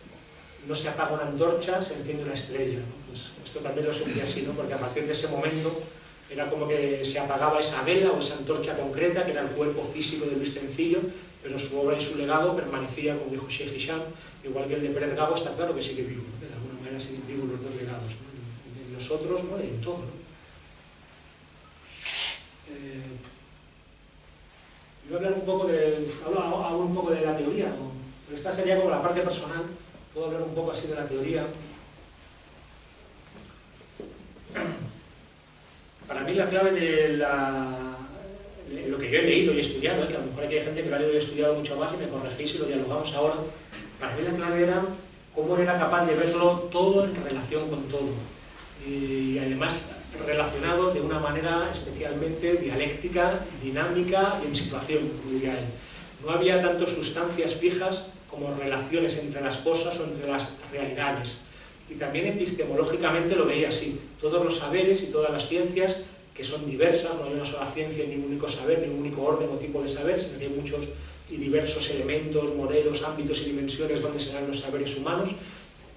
no se apaga una antorcha, se enciende una estrella, ¿no? Pues esto también lo sentí así, ¿no? Porque a partir de ese momento era como que se apagaba esa vela o esa antorcha concreta, que era el cuerpo físico de Luis Cencillo, pero su obra y su legado permanecía, como dijo Sheikh Hisham, igual que el de Pérez Gago, está claro que sigue vivo, ¿no? De alguna manera siguen vivos los dos legados, ¿no? En nosotros, ¿no? Y en todo, ¿no? Yo voy a hablar un poco hablo un poco de la teoría, ¿no? Pero esta sería como la parte personal. Puedo hablar un poco así de la teoría. Para mí la clave de lo que yo he leído y estudiado, que a lo mejor aquí hay gente que lo ha leído y estudiado mucho más y me corregís y lo dialogamos ahora, para mí la clave era cómo era capaz de verlo todo en relación con todo. Y además relacionado de una manera especialmente dialéctica, dinámica y en situación, diría él. No había tanto sustancias fijas como relaciones entre las cosas o entre las realidades. Y también epistemológicamente lo veía así. Todos los saberes y todas las ciencias, que son diversas, no hay una sola ciencia, ni un único saber, ni un único orden o tipo de saber, sino que hay muchos y diversos elementos, modelos, ámbitos y dimensiones donde se dan los saberes humanos,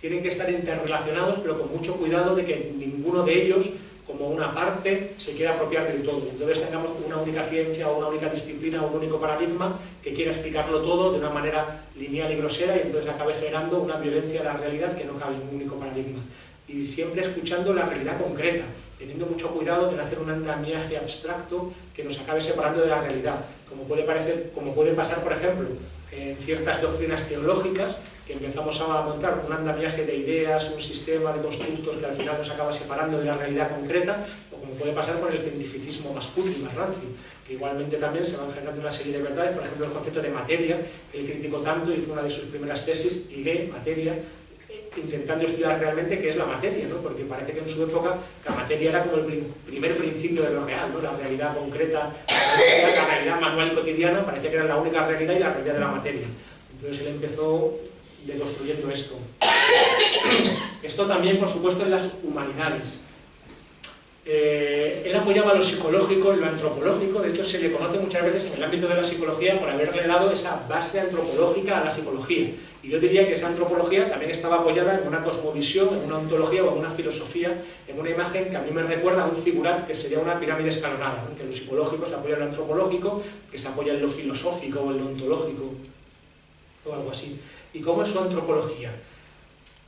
tienen que estar interrelacionados, pero con mucho cuidado de que ninguno de ellos, como una parte, se quiera apropiar del todo. Entonces tengamos una única ciencia o una única disciplina o un único paradigma que quiera explicarlo todo de una manera lineal y grosera, y entonces acabe generando una violencia de la realidad que no cabe en un único paradigma. Y siempre escuchando la realidad concreta, teniendo mucho cuidado de no hacer un andamiaje abstracto que nos acabe separando de la realidad, como puede pasar, por ejemplo, en ciertas doctrinas teológicas, que empezamos a montar un andamiaje de ideas, un sistema de constructos que al final nos acaba separando de la realidad concreta, o como puede pasar con el cientificismo más cutre y más rancio, que igualmente también se van generando una serie de verdades. Por ejemplo, el concepto de materia, que él criticó tanto, hizo una de sus primeras tesis, y materia, intentando estudiar realmente qué es la materia, ¿no? Porque parece que en su época la materia era como el primer principio de lo real, ¿no? La realidad concreta, la realidad manual y cotidiana, parecía que era la única realidad y la realidad de la materia. Entonces él empezó deconstruyendo esto. Esto también, por supuesto, en las humanidades. Él apoyaba lo psicológico y lo antropológico. De hecho, se le conoce muchas veces en el ámbito de la psicología por haberle dado esa base antropológica a la psicología. Y yo diría que esa antropología también estaba apoyada en una cosmovisión, en una ontología o en una filosofía, en una imagen que a mí me recuerda a un figurat que sería una pirámide escalonada, ¿no? Que lo psicológico se apoya en lo antropológico, que se apoya en lo filosófico o en lo ontológico, o algo así. ¿Y cómo es su antropología?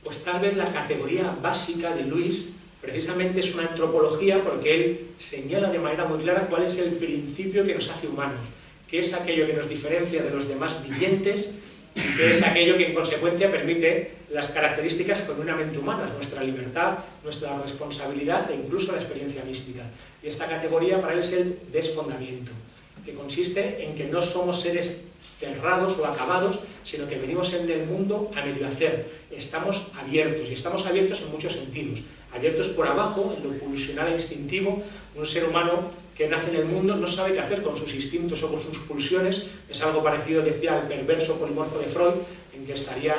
Pues tal vez la categoría básica de Lewis precisamente es una antropología porque él señala de manera muy clara cuál es el principio que nos hace humanos, que es aquello que nos diferencia de los demás vivientes y que es aquello que en consecuencia permite las características genuinamente humanas, nuestra libertad, nuestra responsabilidad e incluso la experiencia mística. Y esta categoría para él es el desfondamiento, que consiste en que no somos seres cerrados o acabados, sino que venimos en el mundo a medio hacer. Estamos abiertos, y estamos abiertos en muchos sentidos. Abiertos por abajo, en lo pulsional e instintivo. Un ser humano que nace en el mundo no sabe qué hacer con sus instintos o con sus pulsiones. Es algo parecido, decía, al perverso polimorfo de Freud, en que estaría,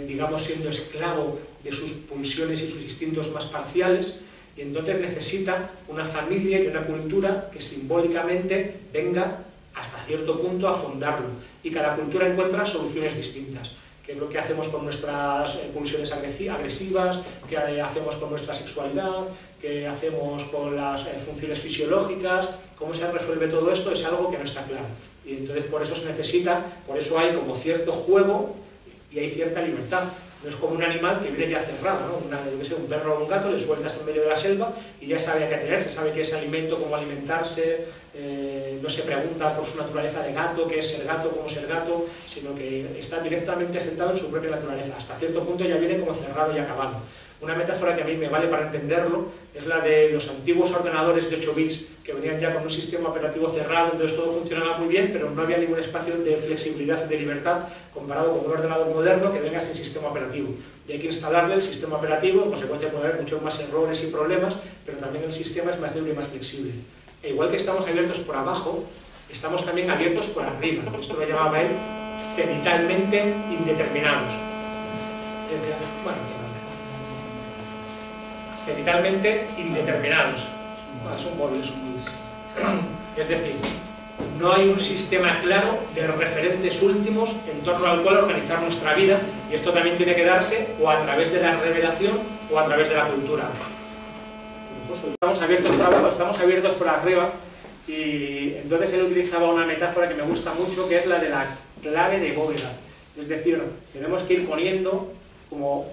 digamos, siendo esclavo de sus pulsiones y sus instintos más parciales, y entonces necesita una familia y una cultura que simbólicamente venga hasta cierto punto a fondarlo, y cada cultura encuentra soluciones distintas. ¿Qué es lo que hacemos con nuestras pulsiones agresivas? ¿Qué hacemos con nuestra sexualidad? ¿Qué hacemos con las funciones fisiológicas? ¿Cómo se resuelve todo esto? Es algo que no está claro. Y entonces por eso se necesita, por eso hay como cierto juego y hay cierta libertad. No es como un animal que viene ya cerrado, ¿no? Un perro o un gato le sueltas en medio de la selva y ya sabe a qué atenerse, sabe qué es alimento, cómo alimentarse, no se pregunta por su naturaleza de gato, qué es ser gato, cómo ser gato, sino que está directamente asentado en su propia naturaleza. Hasta cierto punto ya viene como cerrado y acabado. Una metáfora que a mí me vale para entenderlo es la de los antiguos ordenadores de 8 bits que venían ya con un sistema operativo cerrado, entonces todo funcionaba muy bien, pero no había ningún espacio de flexibilidad y de libertad comparado con un ordenador moderno que venga sin sistema operativo. Y hay que instalarle el sistema operativo, en consecuencia puede haber muchos más errores y problemas, pero también el sistema es más libre y más flexible. E igual que estamos abiertos por abajo, estamos también abiertos por arriba. Esto lo llamaba él cenitalmente indeterminados. Bueno, cenitalmente indeterminados. Son móviles. Es decir, no hay un sistema claro de referentes últimos en torno al cual organizar nuestra vida, y esto también tiene que darse o a través de la revelación o a través de la cultura. Estamos abiertos por abajo, estamos abiertos por arriba, y entonces él utilizaba una metáfora que me gusta mucho, que es la de la clave de bóveda. Es decir, tenemos que ir poniendo como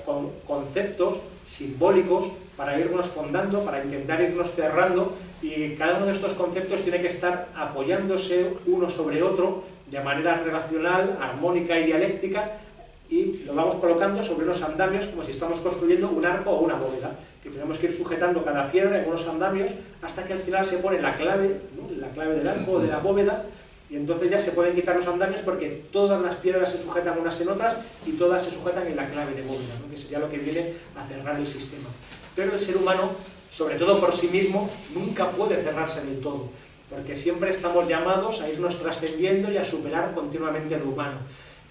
conceptos simbólicos para irnos fondando, para intentar irnos cerrando, y cada uno de estos conceptos tiene que estar apoyándose uno sobre otro de manera relacional, armónica y dialéctica, y lo vamos colocando sobre unos andamios como si estamos construyendo un arco o una bóveda, que tenemos que ir sujetando cada piedra en unos andamios hasta que al final se pone la clave, ¿no? La clave del arco o de la bóveda, y entonces ya se pueden quitar los andamios porque todas las piedras se sujetan unas en otras y todas se sujetan en la clave de bóveda, ¿no? Que sería lo que viene a cerrar el sistema. Pero el ser humano, sobre todo por sí mismo, nunca puede cerrarse del todo, porque siempre estamos llamados a irnos trascendiendo y a superar continuamente lo humano.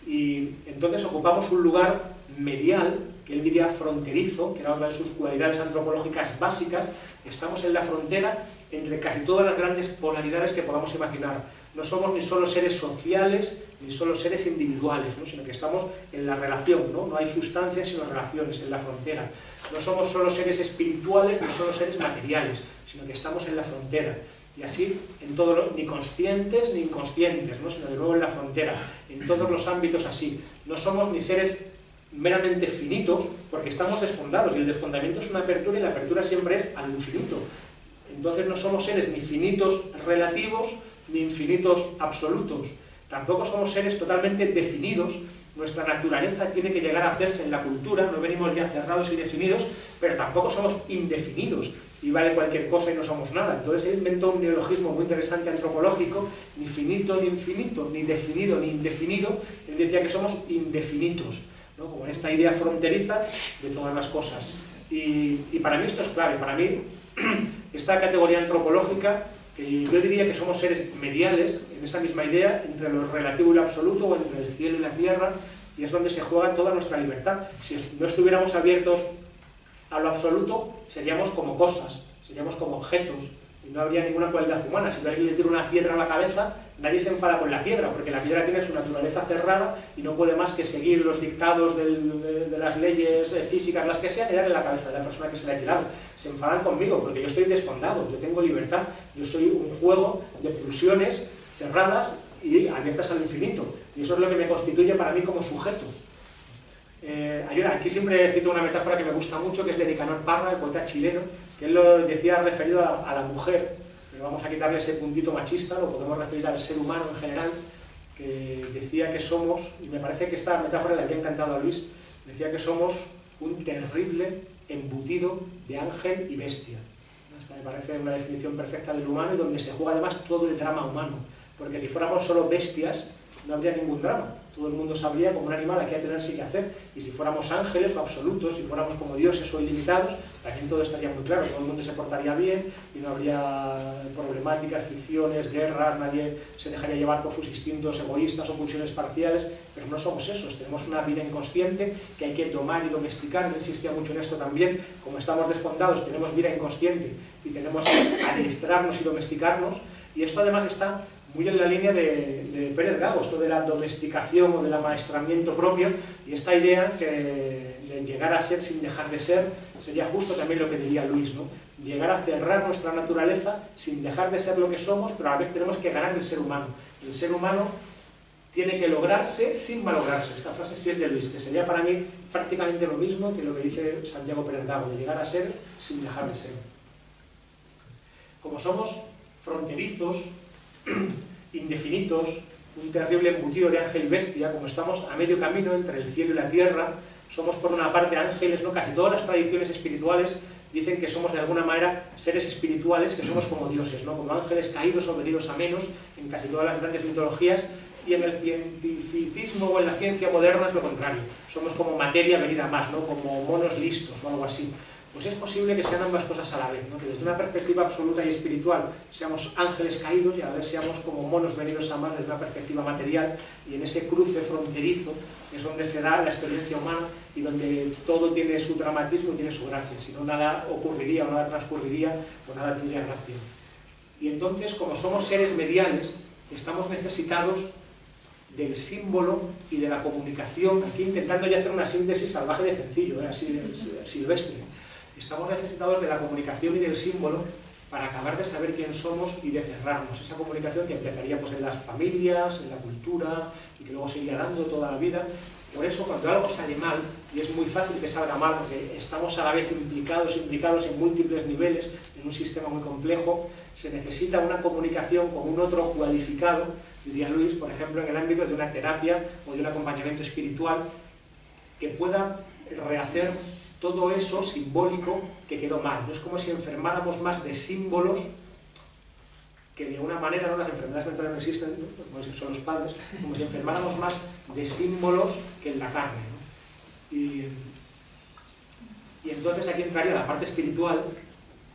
Y entonces ocupamos un lugar medial, que él diría fronterizo, que era otra de sus cualidades antropológicas básicas. Estamos en la frontera entre casi todas las grandes polaridades que podamos imaginar. No somos ni solo seres sociales, ni solo seres individuales, ¿no? Sino que estamos en la relación, ¿no? No hay sustancias sino relaciones, en la frontera. No somos solo seres espirituales, ni solo seres materiales, sino que estamos en la frontera. Y así, en todo, ni conscientes ni inconscientes, ¿no? Sino de nuevo en la frontera, en todos los ámbitos así. No somos ni seres meramente finitos, porque estamos desfondados, y el desfondamiento es una apertura, y la apertura siempre es al infinito. Entonces no somos seres ni finitos relativos, ni infinitos absolutos. Tampoco somos seres totalmente definidos. Nuestra naturaleza tiene que llegar a hacerse en la cultura, no venimos ya cerrados y definidos, pero tampoco somos indefinidos, y vale cualquier cosa y no somos nada. Entonces él inventó un neologismo muy interesante antropológico: ni finito ni infinito, ni definido ni indefinido. Él decía que somos indefinitos, ¿no? Como esta idea fronteriza de todas las cosas. Y para mí esto es clave. Para mí esta categoría antropológica, que yo diría que somos seres mediales en esa misma idea entre lo relativo y lo absoluto, o entre el cielo y la tierra, y es donde se juega toda nuestra libertad. Si no estuviéramos abiertos a lo absoluto, seríamos como cosas, seríamos como objetos, y no habría ninguna cualidad humana. Si alguien le tira una piedra a la cabeza, nadie se enfada con la piedra, porque la piedra tiene su naturaleza cerrada y no puede más que seguir los dictados de las leyes físicas, las que sean, y darle la cabeza de la persona que se la ha tirado. Se enfadan conmigo porque yo estoy desfondado, yo tengo libertad, yo soy un juego de pulsiones cerradas y abiertas al infinito, y eso es lo que me constituye para mí como sujeto. Aquí siempre cito una metáfora que me gusta mucho, que es de Nicanor Parra, el poeta chileno, que él lo decía referido a la mujer, pero vamos a quitarle ese puntito machista, lo podemos referir al ser humano en general, que decía que somos, y me parece que esta metáfora le había encantado a Luis, decía que somos un terrible embutido de ángel y bestia. Esta me parece una definición perfecta del humano, y donde se juega además todo el drama humano, porque si fuéramos solo bestias no habría ningún drama. Todo el mundo sabría como un animal a qué atenerse y qué hacer, y si fuéramos ángeles o absolutos, si fuéramos como dioses o ilimitados, también todo estaría muy claro, todo el mundo se portaría bien y no habría problemáticas, fricciones, guerras, nadie se dejaría llevar por sus instintos egoístas o pulsiones parciales, pero no somos esos. Tenemos una vida inconsciente que hay que domar y domesticar. Él insistía mucho en esto también. Como estamos desfondados, tenemos vida inconsciente y tenemos que adiestrarnos y domesticarnos, y esto además está muy en la línea de Pérez Gago, esto de la domesticación o del amaestramiento propio, y esta idea de llegar a ser sin dejar de ser, sería justo también lo que diría Luis, ¿no? Llegar a cerrar nuestra naturaleza sin dejar de ser lo que somos, pero a la vez tenemos que ganar el ser humano. El ser humano tiene que lograrse sin malograrse. Esta frase sí es de Luis, que sería para mí prácticamente lo mismo que lo que dice Santiago Pérez Gago, de llegar a ser sin dejar de ser. Como somos fronterizos, indefinitos, un terrible embutido de ángel y bestia, como estamos a medio camino entre el cielo y la tierra, somos por una parte ángeles, ¿no? Casi todas las tradiciones espirituales dicen que somos de alguna manera seres espirituales, que somos como dioses, ¿no? Como ángeles caídos o venidos a menos, en casi todas las grandes mitologías, y en el cientificismo o en la ciencia moderna es lo contrario, somos como materia venida a más, ¿no? Como monos listos o algo así. Pues es posible que sean ambas cosas a la vez, ¿no? Que desde una perspectiva absoluta y espiritual seamos ángeles caídos, y a la vez seamos como monos venidos a más desde una perspectiva material, y en ese cruce fronterizo es donde se da la experiencia humana y donde todo tiene su dramatismo y tiene su gracia. Si no, nada ocurriría o nada transcurriría o nada tendría gracia. Y entonces, como somos seres mediales, estamos necesitados del símbolo y de la comunicación, aquí intentando ya hacer una síntesis salvaje de sencillo, así silvestre. Estamos necesitados de la comunicación y del símbolo para acabar de saber quién somos y de cerrarnos. Esa comunicación que empezaría pues, en las familias, en la cultura, y que luego seguiría dando toda la vida. Por eso, cuando algo sale mal, y es muy fácil que salga mal, porque estamos a la vez implicados en múltiples niveles, en un sistema muy complejo, se necesita una comunicación con un otro cualificado, diría Luis, por ejemplo, en el ámbito de una terapia o de un acompañamiento espiritual, que pueda rehacer todo eso simbólico que quedó mal. No es como si enfermáramos más de símbolos que de alguna manera, ¿no?, las enfermedades mentales no existen, ¿no?, como si son los padres, como si enfermáramos más de símbolos que en la carne, ¿no? Y entonces aquí entraría la parte espiritual.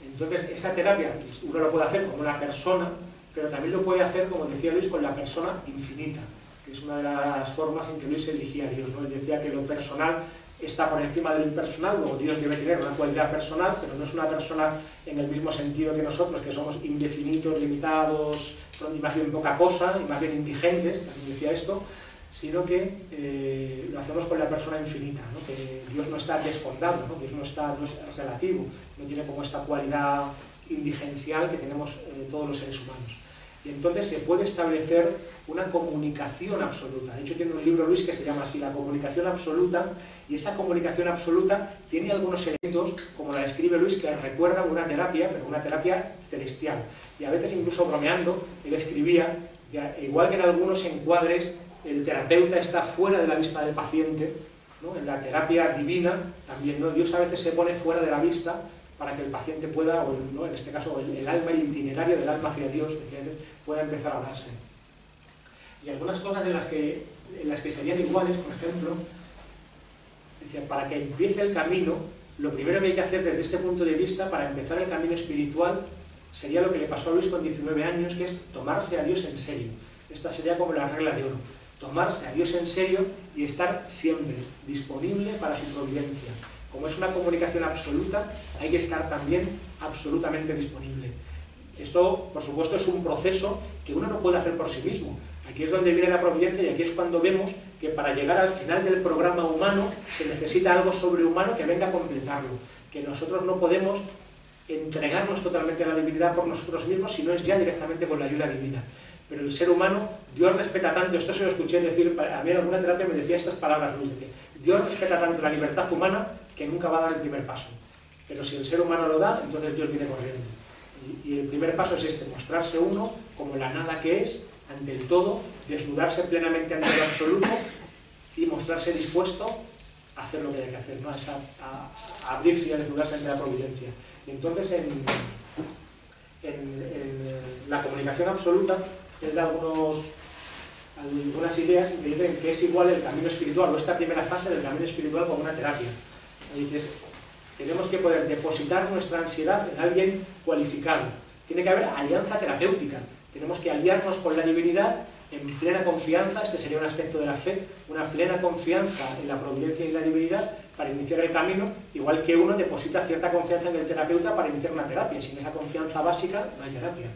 Entonces esa terapia uno lo puede hacer con una persona, pero también lo puede hacer, como decía Luis, con la persona infinita, que es una de las formas en que Luis elegía a Dios, ¿no? Él decía que lo personal está por encima de lo impersonal, luego Dios debe tener una cualidad personal, pero no es una persona en el mismo sentido que nosotros, que somos indefinidos, limitados, y más bien poca cosa, y más bien indigentes, también decía esto, sino que lo hacemos con la persona infinita, ¿no? Que Dios no está desfondado, ¿no? Dios no es relativo, no tiene como esta cualidad indigencial que tenemos todos los seres humanos. Y entonces se puede establecer una comunicación absoluta. De hecho, tiene un libro, Luis, que se llama así, La comunicación absoluta, y esa comunicación absoluta tiene algunos elementos, como la describe Luis, que recuerdan una terapia, pero una terapia celestial. Y a veces, incluso bromeando, él escribía, igual que en algunos encuadres, el terapeuta está fuera de la vista del paciente, ¿no? En la terapia divina, también, ¿no?, Dios a veces se pone fuera de la vista para que el paciente pueda, o ¿no?, en este caso el alma, el itinerario del alma hacia Dios, pueda empezar a darse. Y algunas cosas en las que serían iguales, por ejemplo, decía, para que empiece el camino, lo primero que hay que hacer desde este punto de vista, para empezar el camino espiritual, sería lo que le pasó a Luis con 19 años, que es tomarse a Dios en serio. Esta sería como la regla de oro. Tomarse a Dios en serio y estar siempre disponible para su providencia. Como es una comunicación absoluta, hay que estar también absolutamente disponible. Esto, por supuesto, es un proceso que uno no puede hacer por sí mismo. Aquí es donde viene la providencia y aquí es cuando vemos que para llegar al final del programa humano se necesita algo sobrehumano que venga a completarlo. Que nosotros no podemos entregarnos totalmente a la divinidad por nosotros mismos, si no es ya directamente con la ayuda divina. Pero el ser humano, Dios respeta tanto, esto se lo escuché decir, a mí en alguna terapia me decía estas palabras, Luis, decía, Dios respeta tanto la libertad humana que nunca va a dar el primer paso. Pero si el ser humano lo da, entonces Dios viene corriendo. Y el primer paso es este, mostrarse uno como la nada que es, ante el todo, desnudarse plenamente ante el absoluto y mostrarse dispuesto a hacer lo que hay que hacer, ¿no? A abrirse y a desnudarse ante la providencia. Y entonces en la comunicación absoluta, él da algunas ideas que dicen que es igual el camino espiritual, o esta primera fase del camino espiritual como una terapia. Y dices, tenemos que poder depositar nuestra ansiedad en alguien cualificado. Tiene que haber alianza terapéutica. Tenemos que aliarnos con la divinidad en plena confianza, este sería un aspecto de la fe, una plena confianza en la providencia y en la divinidad para iniciar el camino, igual que uno deposita cierta confianza en el terapeuta para iniciar una terapia. Sin esa confianza básica no hay terapia.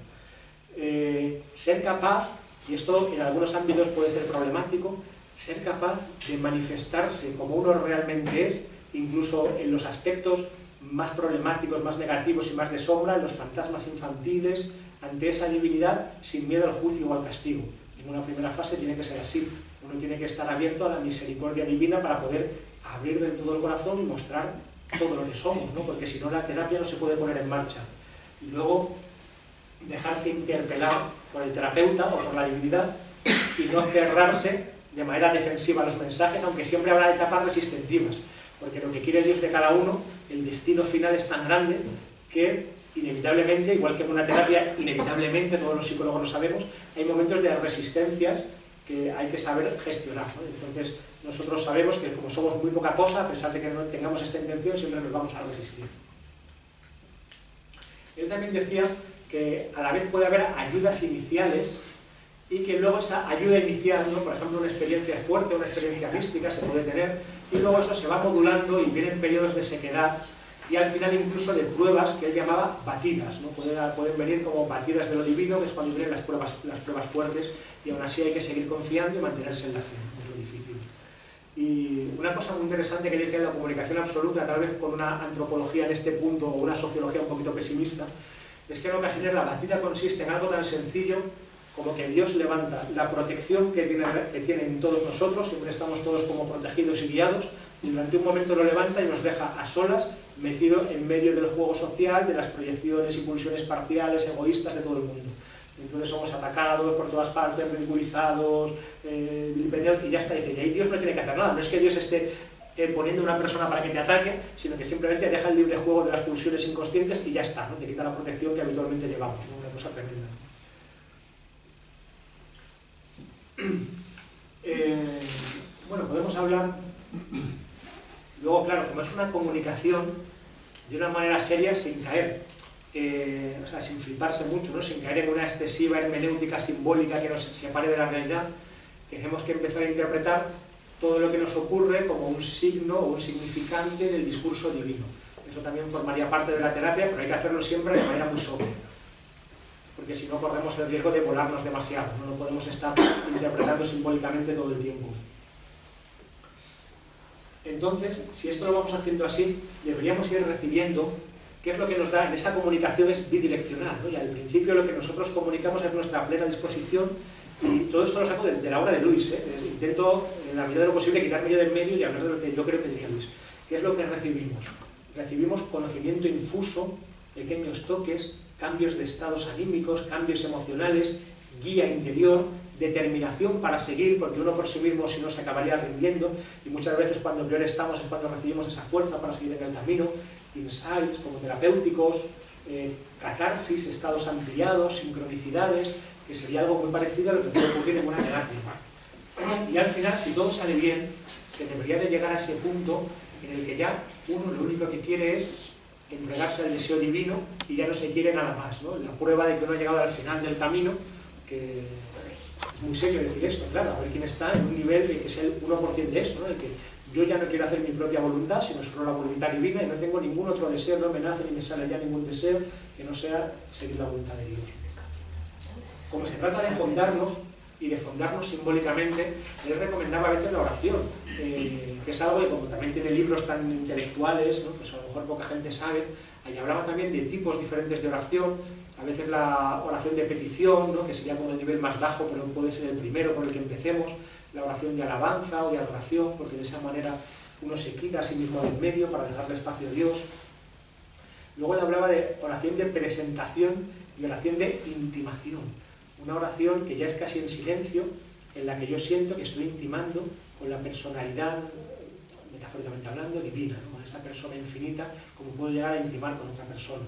Ser capaz, y esto en algunos ámbitos puede ser problemático, ser capaz de manifestarse como uno realmente es, incluso en los aspectos más problemáticos, más negativos y más de sombra, en los fantasmas infantiles, ante esa divinidad, sin miedo al juicio o al castigo. En una primera fase tiene que ser así. Uno tiene que estar abierto a la misericordia divina para poder abrir de todo el corazón y mostrar todo lo que somos, ¿no? Porque si no la terapia no se puede poner en marcha. Y luego dejarse interpelar por el terapeuta o por la divinidad y no cerrarse de manera defensiva a los mensajes, aunque siempre habrá etapas resistentivas, porque lo que quiere Dios de cada uno, el destino final es tan grande que inevitablemente, igual que en una terapia, inevitablemente, todos los psicólogos lo sabemos, hay momentos de resistencias que hay que saber gestionar, ¿no? Entonces nosotros sabemos que como somos muy poca cosa, a pesar de que no tengamos esta intención, siempre nos vamos a resistir. Él también decía que a la vez puede haber ayudas iniciales y que luego esa ayuda inicial, ¿no? Por ejemplo, una experiencia fuerte, una experiencia mística se puede tener, y luego eso se va modulando y vienen periodos de sequedad y al final incluso de pruebas que él llamaba batidas, ¿no? Pueden venir como batidas de lo divino, que es cuando vienen las pruebas fuertes, y aún así hay que seguir confiando y mantenerse en la fe, es lo difícil. Y una cosa muy interesante que decía en la comunicación absoluta, tal vez con una antropología en este punto o una sociología un poquito pesimista, es que en ocasiones la batida consiste en algo tan sencillo como que Dios levanta la protección que tienen todos nosotros, siempre estamos todos como protegidos y guiados, y durante un momento lo levanta y nos deja a solas, metido en medio del juego social, de las proyecciones y pulsiones parciales, egoístas de todo el mundo. Entonces somos atacados por todas partes, ridiculizados, vilipendiados, y ya está, dice, y ahí Dios no tiene que hacer nada, no es que Dios esté poniendo una persona para que te ataque, sino que simplemente deja el libre juego de las pulsiones inconscientes y ya está, ¿no? Te quita la protección que habitualmente llevamos, ¿no? Una cosa tremenda. vamos a hablar, luego claro, como es una comunicación de una manera seria sin caer, o sea, sin fliparse mucho, ¿no? Sin caer en una excesiva hermenéutica simbólica que nos separe de la realidad, tenemos que empezar a interpretar todo lo que nos ocurre como un signo o un significante del discurso divino. Eso también formaría parte de la terapia, pero hay que hacerlo siempre de manera muy sobria, porque si no corremos el riesgo de volarnos demasiado, no podemos estar interpretando simbólicamente todo el tiempo. Entonces, si esto lo vamos haciendo así, deberíamos ir recibiendo qué es lo que nos da en esa comunicación es bidireccional, ¿no? Y al principio lo que nosotros comunicamos es nuestra plena disposición, y todo esto lo saco de la obra de Luis, ¿eh? Intento, en la medida de lo posible, quitarme yo de en medio y hablar de lo que yo creo que diría Luis. ¿Qué es lo que recibimos? Recibimos conocimiento infuso, pequeños toques, cambios de estados anímicos, cambios emocionales, guía interior, determinación para seguir, porque uno por sí mismo si no se acabaría rindiendo, y muchas veces cuando peor estamos es cuando recibimos esa fuerza para seguir en el camino, insights como terapéuticos, catarsis, estados ampliados, sincronicidades, que sería algo muy parecido a lo que puede ocurrir en una terapia. Y al final, si todo sale bien, se debería de llegar a ese punto en el que ya uno lo único que quiere es entregarse al deseo divino y ya no se quiere nada más, ¿no? La prueba de que uno ha llegado al final del camino, que es muy serio decir esto, claro, a ver quién está en un nivel de que sea el 1% de esto, ¿no? El que yo ya no quiero hacer mi propia voluntad, sino solo la voluntad divina y no tengo ningún otro deseo, no me nace ni me sale ya ningún deseo que no sea seguir la voluntad de Dios. Como se trata de fondarnos, y de fondarnos simbólicamente, les recomendaba a veces la oración, que es algo que como también tiene libros tan intelectuales, ¿no? Pues a lo mejor poca gente sabe. Ahí hablaba también de tipos diferentes de oración, a veces la oración de petición, ¿no? Que sería como el nivel más bajo, pero puede ser el primero por el que empecemos, la oración de alabanza o de adoración, porque de esa manera uno se quita a sí mismo del medio para dejarle espacio a Dios. Luego le hablaba de oración de presentación y oración de intimación. Una oración que ya es casi en silencio, en la que yo siento que estoy intimando con la personalidad, metafóricamente hablando, divina, ¿no? Con esa persona infinita, como puedo llegar a intimar con otra persona.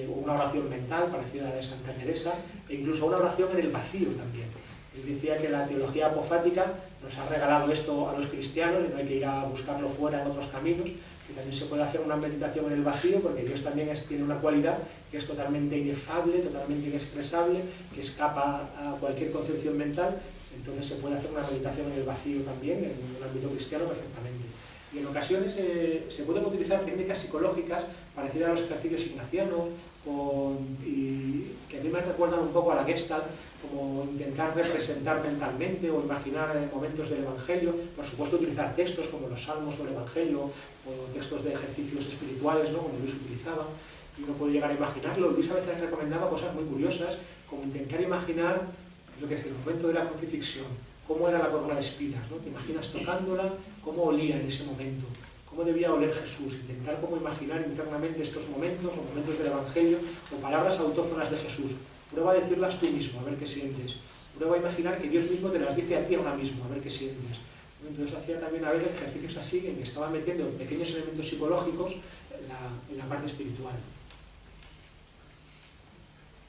O una oración mental, parecida a la de Santa Teresa, e incluso una oración en el vacío también. Él decía que la teología apofática nos ha regalado esto a los cristianos, y no hay que ir a buscarlo fuera en otros caminos, que también se puede hacer una meditación en el vacío, porque Dios también tiene una cualidad que es totalmente inefable, totalmente inexpresable, que escapa a cualquier concepción mental. Entonces se puede hacer una meditación en el vacío también, en un ámbito cristiano perfectamente. Y en ocasiones se pueden utilizar técnicas psicológicas parecidas a los ejercicios ignacianos, y que a mí me recuerdan un poco a la Gestalt, como intentar representar mentalmente o imaginar momentos del Evangelio. Por supuesto, utilizar textos como los Salmos o el Evangelio, o textos de ejercicios espirituales, ¿no? Como Luis utilizaba, y uno puede llegar a imaginarlo. Luis a veces recomendaba cosas muy curiosas, como intentar imaginar lo que es el momento de la crucifixión, cómo era la corona de espinas, ¿no? Te imaginas tocándola, cómo olía en ese momento, cómo debía oler Jesús, intentar cómo imaginar internamente estos momentos, o momentos del Evangelio, o palabras autófonas de Jesús. Prueba a decirlas tú mismo, a ver qué sientes. Prueba a imaginar que Dios mismo te las dice a ti ahora mismo, a ver qué sientes. Entonces hacía también a veces ejercicios así, en que estaba metiendo pequeños elementos psicológicos en la parte espiritual.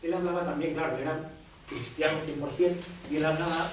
Él hablaba también, claro, era cristiano 100%, y él hablaba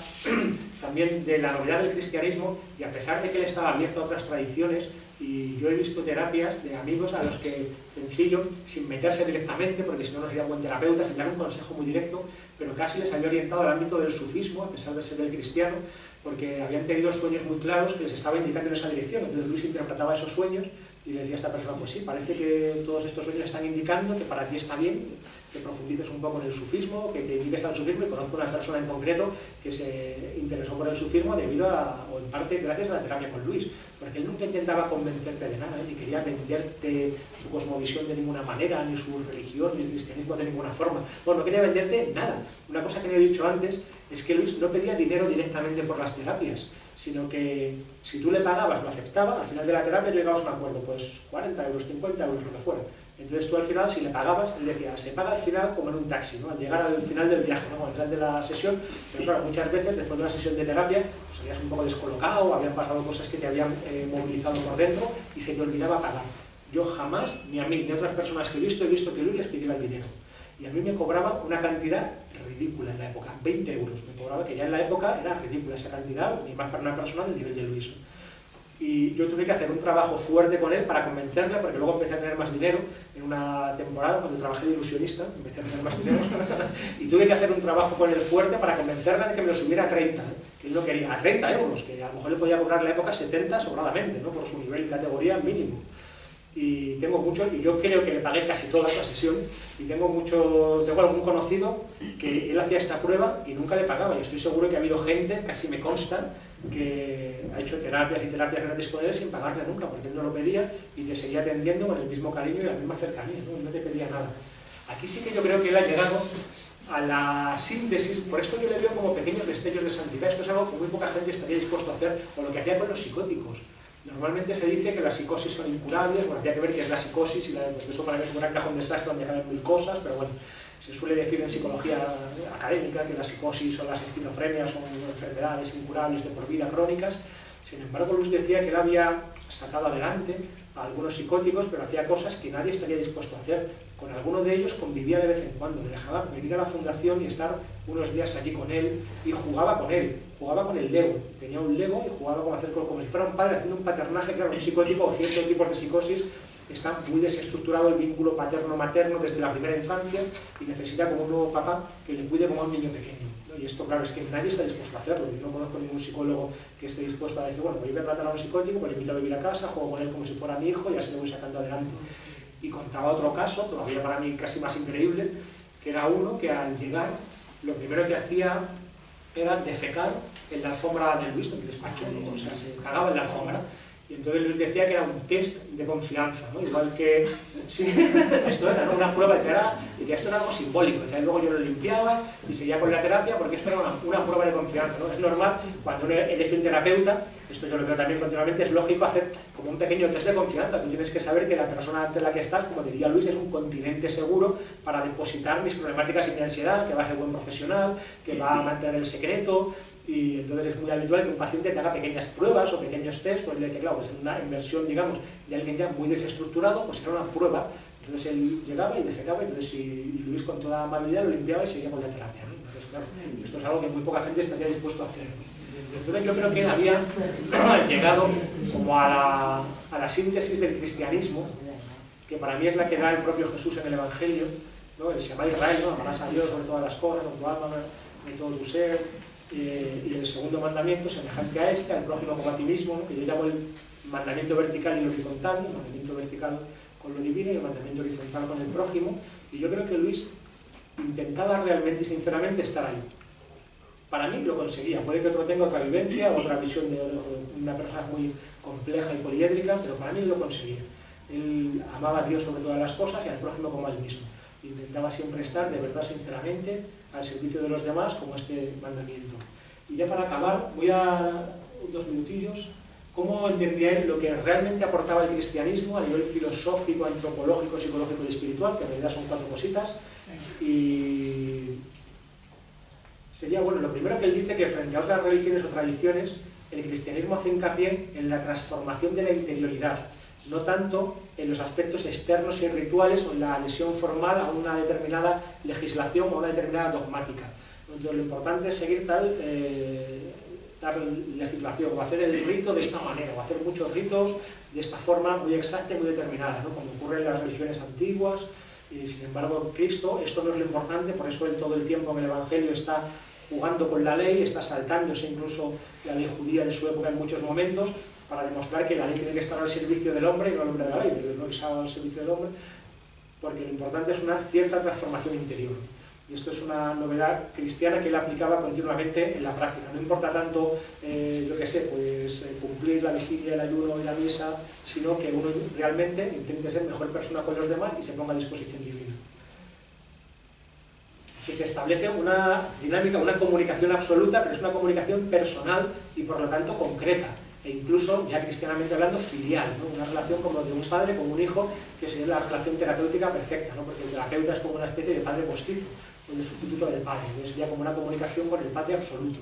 también de la novedad del cristianismo, y a pesar de que él estaba abierto a otras tradiciones, y yo he visto terapias de amigos a los que, sencillo, sin meterse directamente, porque si no no sería buen terapeuta, sin dar un consejo muy directo, pero casi les había orientado al ámbito del sufismo, a pesar de ser del cristiano, porque habían tenido sueños muy claros que les estaba indicando en esa dirección. Entonces Luis interpretaba esos sueños y le decía a esta persona, pues sí, parece que todos estos sueños están indicando que para ti está bien, que profundices un poco en el sufismo, que te dediques al sufismo, y conozco una persona en concreto que se interesó por el sufismo debido a, o en parte gracias a la terapia con Luis, porque él nunca intentaba convencerte de nada, ni quería venderte su cosmovisión de ninguna manera, ni su religión, ni el cristianismo de ninguna forma. Bueno, no quería venderte nada. Una cosa que no he dicho antes es que Luis no pedía dinero directamente por las terapias, sino que si tú le pagabas, lo aceptaba, al final de la terapia llegabas a un acuerdo, pues 40 euros, 50 euros, lo que fuera. Entonces tú al final, si le pagabas, él decía, se paga al final como en un taxi, ¿no? Al llegar al final del viaje, ¿no? Al final de la sesión. Pero claro, muchas veces después de una sesión de terapia, pues habías un poco descolocado, habían pasado cosas que te habían movilizado por dentro y se te olvidaba pagar. Yo jamás, ni a mí, ni a otras personas que he visto que Luis les pidiera el dinero. Y a mí me cobraba una cantidad ridícula en la época, 20 euros me cobraba, que ya en la época era ridícula esa cantidad, ni más para una persona del nivel de Luis. Y yo tuve que hacer un trabajo fuerte con él para convencerle, porque luego empecé a tener más dinero en una temporada, cuando trabajé de ilusionista, empecé a tener más dinero, y tuve que hacer un trabajo con él fuerte para convencerle de que me lo subiera a 30, que él no quería, a 30 euros, que a lo mejor le podía cobrar en la época 70 sobradamente, ¿no? Por su nivel y categoría mínimo. Y tengo mucho, y yo creo que le pagué casi toda la sesión, y tengo algún conocido que él hacía esta prueba y nunca le pagaba, y estoy seguro que ha habido gente, casi me consta, que ha hecho terapias y terapias gratis con él sin pagarle nunca, porque él no lo pedía y te seguía atendiendo con el mismo cariño y la misma cercanía, ¿no? Y no te pedía nada. Aquí sí que yo creo que él ha llegado a la síntesis, por esto yo le veo como pequeños destellos de santidad. Esto es algo que muy poca gente estaría dispuesto a hacer, o lo que hacía con los psicóticos. Normalmente se dice que las psicosis son incurables, bueno, habría que ver qué es la psicosis, y pues eso para mí es un gran cajón desastre donde caben mil cosas, pero bueno, se suele decir en psicología académica que la psicosis o las esquizofrenias son enfermedades incurables de por vida crónicas. Sin embargo, Luis decía que él había sacado adelante a algunos psicóticos, pero hacía cosas que nadie estaría dispuesto a hacer. Con alguno de ellos convivía de vez en cuando, le dejaba venir a la fundación y estar unos días allí con él, y jugaba con él, jugaba con el Lego. Tenía un Lego y jugaba con hacer como si fuera un padre, haciendo un paternaje. Claro, un psicótico o ciertos tipos de psicosis está muy desestructurado el vínculo paterno-materno desde la primera infancia, y necesita como un nuevo papá que le cuide como a un niño pequeño, ¿no? Y esto, claro, es que nadie está dispuesto a hacerlo. Yo no conozco ningún psicólogo que esté dispuesto a decir, bueno, pues voy a tratar a un psicótico, pues le invito a vivir a casa, juego con él como si fuera mi hijo y así lo voy sacando adelante. Y contaba otro caso, todavía para mí casi más increíble, que era uno que al llegar, lo primero que hacía era defecar en la alfombra de Luis, del despacho, ¿no? O sea, se cagaba en la alfombra. Y entonces Luis decía que era un test de confianza, ¿no? Igual que, sí, esto era, ¿no? Una prueba, decía, esto era algo simbólico, decía, luego yo lo limpiaba y seguía con la terapia, porque esto era una prueba de confianza, ¿no? Es normal, cuando uno elige un terapeuta, esto yo lo veo también continuamente, es lógico hacer como un pequeño test de confianza. Tú tienes que saber que la persona ante la que estás, como diría Luis, es un continente seguro para depositar mis problemáticas y mi ansiedad, que va a ser buen profesional, que va a mantener el secreto. Y entonces es muy habitual que un paciente te haga pequeñas pruebas o pequeños test, pues que claro, pues una inversión, digamos, de alguien ya muy desestructurado, pues era una prueba. Entonces él llegaba y defecaba, y Luis con toda amabilidad lo limpiaba y seguía con la terapia, ¿no? Entonces, claro, esto es algo que muy poca gente estaría dispuesto a hacer, ¿no? Entonces yo creo que había llegado como a la síntesis del cristianismo, que para mí es la que da el propio Jesús en el Evangelio, ¿no? El Shema Israel, ¿no? Amarás a Dios sobre todas las cosas, con tu alma, de todo tu ser. Y el segundo mandamiento, semejante a este, al prójimo como a ti mismo, ¿no? Que yo llamo el mandamiento vertical y horizontal, el mandamiento vertical con lo divino y el mandamiento horizontal con el prójimo. Y yo creo que Luis intentaba realmente y sinceramente estar ahí. Para mí lo conseguía. Puede que otro tenga otra vivencia, otra visión de una persona muy compleja y poliédrica, pero para mí lo conseguía. Él amaba a Dios sobre todas las cosas y al prójimo como a él mismo. Intentaba siempre estar de verdad, sinceramente, al servicio de los demás, como este mandamiento. Y ya para acabar, voy a 2 minutillos. ¿Cómo entendía él lo que realmente aportaba el cristianismo a nivel filosófico, antropológico, psicológico y espiritual? Que en realidad son 4 cositas. Y sería, bueno, lo primero que él dice, que frente a otras religiones o tradiciones, el cristianismo hace hincapié en la transformación de la interioridad, no tanto en los aspectos externos y rituales o en la adhesión formal a una determinada legislación o a una determinada dogmática. Entonces, lo importante es seguir tal legislación, o hacer el rito de esta manera, o hacer muchos ritos de esta forma muy exacta y muy determinada, ¿no? Como ocurre en las religiones antiguas. Y sin embargo, Cristo, esto no es lo importante, por eso él todo el tiempo en el Evangelio está jugando con la ley, está saltándose incluso la ley judía de su época en muchos momentos, para demostrar que la ley tiene que estar al servicio del hombre y no al hombre de la ley, Dios no está al servicio del hombre, porque lo importante es una cierta transformación interior. Y esto es una novedad cristiana que él aplicaba continuamente en la práctica. No importa tanto, yo qué sé, pues cumplir la vigilia, el ayuno y la misa, sino que uno realmente intente ser mejor persona con los demás y se ponga a disposición divina. Que se establece una dinámica, una comunicación absoluta, pero es una comunicación personal y por lo tanto concreta. E incluso, ya cristianamente hablando, filial, ¿no? Una relación como de un padre con un hijo, que sería la relación terapéutica perfecta, ¿no? Porque el terapeuta es como una especie de padre postizo, o de sustituto del padre, entonces sería como una comunicación con el padre absoluto.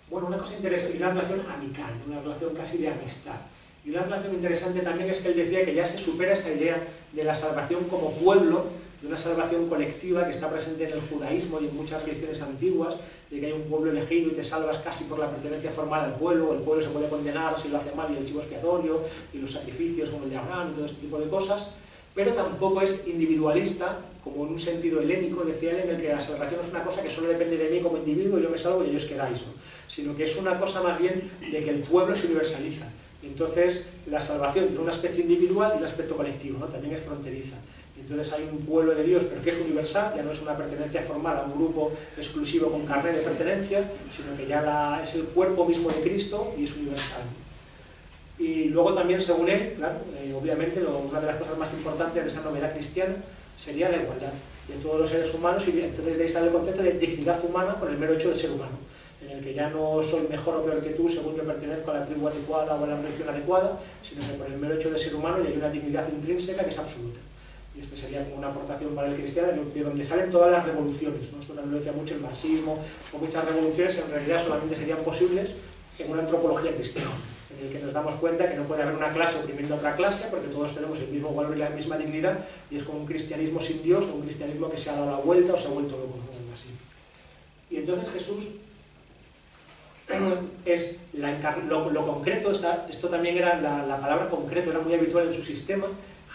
Bueno, una cosa interesante, una relación amical, una relación casi de amistad. Y una relación interesante también es que él decía que ya se supera esa idea de la salvación como pueblo, de una salvación colectiva que está presente en el judaísmo y en muchas religiones antiguas, de que hay un pueblo elegido y te salvas casi por la pertenencia formal al pueblo, el pueblo se puede condenar si lo hace mal y el chivo expiatorio, y los sacrificios como el de Abraham y todo este tipo de cosas, pero tampoco es individualista, como en un sentido helénico, decía él, en el que la salvación es una cosa que solo depende de mí como individuo, yo me salvo y ellos quedáis, ¿no? Sino que es una cosa más bien de que el pueblo se universaliza. Entonces, la salvación tiene un aspecto individual y un aspecto colectivo, ¿no? También es fronteriza. Entonces hay un pueblo de Dios, pero que es universal, ya no es una pertenencia formal a un grupo exclusivo con carnet de pertenencia, sino que ya es el cuerpo mismo de Cristo y es universal. Y luego también, según él, claro, obviamente una de las cosas más importantes de esa novedad cristiana sería la igualdad de todos los seres humanos, y entonces de ahí sale el concepto de dignidad humana por el mero hecho de ser humano, en el que ya no soy mejor o peor que tú según yo pertenezco a la tribu adecuada o a la religión adecuada, sino que por el mero hecho de ser humano ya hay una dignidad intrínseca que es absoluta. Y esta sería como una aportación para el cristiano, de donde salen todas las revoluciones, ¿no? Esto también lo decía mucho el marxismo, o muchas revoluciones en realidad solamente serían posibles en una antropología cristiana, en el que nos damos cuenta que no puede haber una clase oprimiendo a otra clase, porque todos tenemos el mismo valor y la misma dignidad, y es como un cristianismo sin Dios, o un cristianismo que se ha dado la vuelta o se ha vuelto loco, ¿no? Algo así. Y entonces Jesús es lo concreto, esto también era la palabra concreto, era muy habitual en su sistema.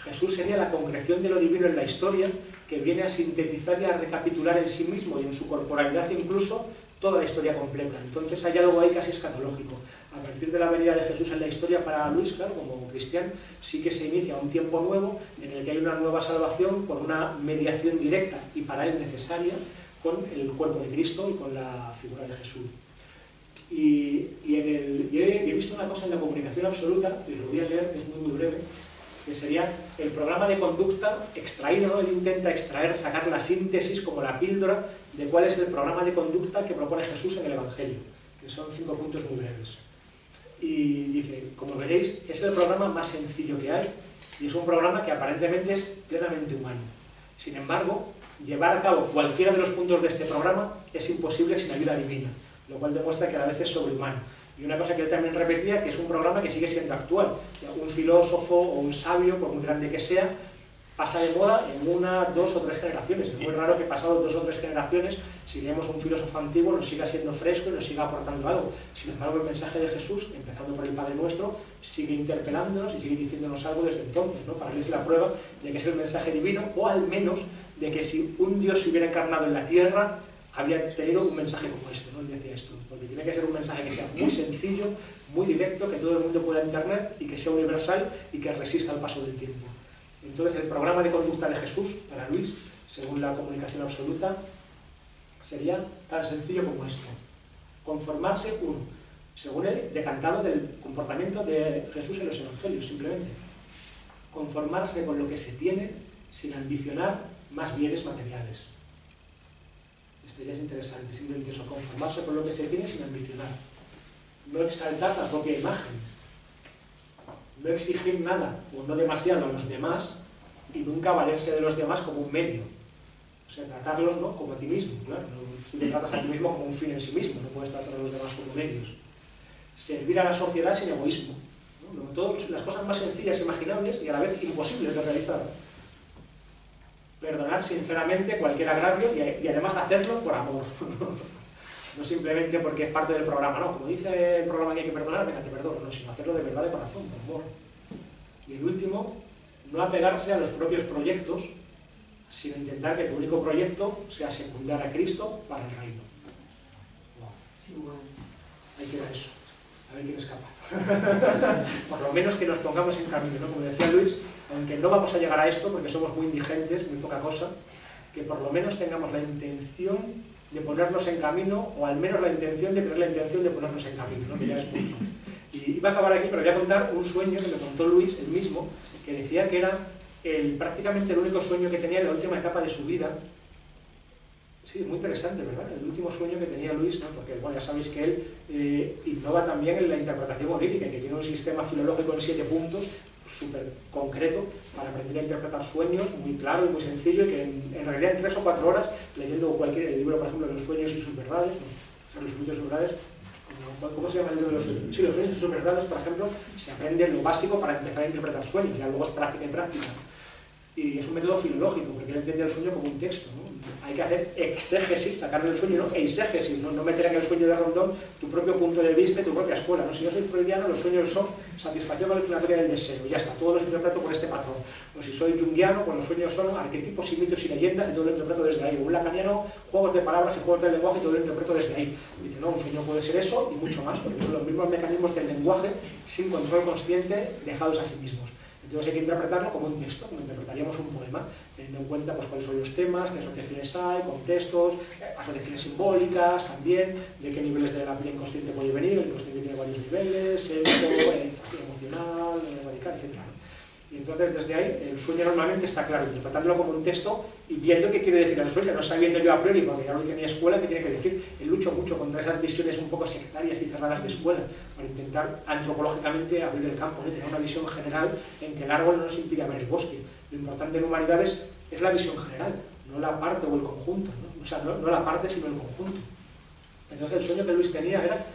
Jesús sería la concreción de lo divino en la historia, que viene a sintetizar y a recapitular en sí mismo y en su corporalidad incluso toda la historia completa. Entonces hay algo ahí casi escatológico. A partir de la venida de Jesús en la historia, para Luis, claro, como cristiano, sí que se inicia un tiempo nuevo en el que hay una nueva salvación con una mediación directa y para él necesaria con el cuerpo de Cristo y con la figura de Jesús. Y he visto una cosa en la comunicación absoluta, y lo voy a leer, que es muy breve, que sería el programa de conducta extraído, ¿no? Él intenta extraer, sacar la síntesis como la píldora de cuál es el programa de conducta que propone Jesús en el Evangelio, que son 5 puntos muy breves. Y dice, como veréis, es el programa más sencillo que hay, y es un programa que aparentemente es plenamente humano. Sin embargo, llevar a cabo cualquiera de los puntos de este programa es imposible sin ayuda divina, lo cual demuestra que a la vez es sobrehumano. Y una cosa que él también repetía, que es un programa que sigue siendo actual. Un filósofo o un sabio, por muy grande que sea, pasa de moda en 1, 2 o 3 generaciones. Es muy raro que pasados 2 o 3 generaciones, si leemos un filósofo antiguo, nos siga siendo fresco y nos siga aportando algo. Sin embargo, el mensaje de Jesús, empezando por el Padre Nuestro, sigue interpelándonos y sigue diciéndonos algo desde entonces, ¿no? Para él es la prueba de que es el mensaje divino, o al menos de que si un Dios se hubiera encarnado en la tierra, había tenido un mensaje como este, ¿no? Él decía esto, porque tiene que ser un mensaje que sea muy sencillo, muy directo, que todo el mundo pueda entender y que sea universal y que resista al paso del tiempo. Entonces el programa de conducta de Jesús, para Luis, según la comunicación absoluta, sería tan sencillo como esto: conformarse, según él, decantado del comportamiento de Jesús en los evangelios, simplemente conformarse con lo que se tiene sin ambicionar más bienes materiales. Esto ya es interesante, simplemente eso, conformarse con lo que se tiene sin ambicionar. No exaltar la propia imagen, no exigir nada o no demasiado a los demás y nunca valerse de los demás como un medio. O sea, tratarlos, ¿no?, como a ti mismo, claro. Si te tratas a ti mismo como un fin en sí mismo, no puedes tratar a los demás como medios. Servir a la sociedad sin egoísmo, ¿no? Todas las cosas más sencillas, imaginables y a la vez imposibles de realizar. Perdonar sinceramente cualquier agravio y además hacerlo por amor. No simplemente porque es parte del programa, no. Como dice el programa que hay que perdonar, venga, te perdono, no, sino hacerlo de verdad, de corazón, por amor. Y el último, no apegarse a los propios proyectos, sino intentar que tu único proyecto sea secundar a Cristo para el reino. Wow. Sí, bueno. Ahí queda eso. A ver quién es capaz. Por lo menos que nos pongamos en camino, ¿no? Como decía Luis, aunque no vamos a llegar a esto porque somos muy indigentes, muy poca cosa, que por lo menos tengamos la intención de ponernos en camino, o al menos la intención de tener la intención de ponernos en camino, ¿no? Que ya es mucho. Y iba a acabar aquí, pero voy a contar un sueño que me contó Luis, el mismo, que decía que era prácticamente el único sueño que tenía en la última etapa de su vida. Sí, muy interesante, ¿verdad? El último sueño que tenía Luis, ¿no? Porque, bueno, ya sabéis que él innova también en la interpretación onírica, que tiene un sistema filológico en 7 puntos, súper concreto, para aprender a interpretar sueños, muy claro y muy sencillo, y que en realidad en 3 o 4 horas, leyendo cualquier libro, por ejemplo, Los sueños y sus verdades, ¿no? O sea, los sueños y sus verdades, ¿cómo se llama el libro de los sueños? Sí, Los sueños y sus verdades, por ejemplo, se aprende lo básico para empezar a interpretar sueños, ya luego es práctica y práctica. Y es un método filológico, porque él entiende el sueño como un texto, ¿no? Hay que hacer exégesis, sacar del sueño, ¿no? E eisegesis, ¿no? No meter en el sueño de Rondón tu propio punto de vista y tu propia escuela, ¿no? Si yo soy freudiano, los sueños son satisfacción alucinatoria del deseo, y ya está, todos los interpreto por este patrón. O si soy junguiano, pues los sueños son arquetipos y mitos y leyendas, y todo lo interpreto desde ahí. O un lacaniano, juegos de palabras y juegos del lenguaje, y todo lo interpreto desde ahí. Y dice, no, un sueño puede ser eso y mucho más, porque son los mismos mecanismos del lenguaje sin control consciente dejados a sí mismos. Entonces hay que interpretarlo como un texto, como interpretaríamos un poema, teniendo en cuenta pues, cuáles son los temas, qué asociaciones hay, contextos, asociaciones simbólicas también, de qué niveles de la vida inconsciente puede venir, el inconsciente tiene varios niveles, emocional, radical, etc. Y entonces desde ahí el sueño normalmente está claro, interpretándolo como un texto y viendo qué quiere decir el sueño, no sabiendo yo a priori, porque ya lo hice en mi escuela, qué tiene que decir. Lucho mucho contra esas visiones un poco sectarias y cerradas de escuela, para intentar antropológicamente abrir el campo, ¿no? Tener una visión general en que el árbol no nos impide ver el bosque. Lo importante en humanidades es la visión general, no la parte o el conjunto, ¿no? O sea, no la parte sino el conjunto. Entonces el sueño que Luis tenía era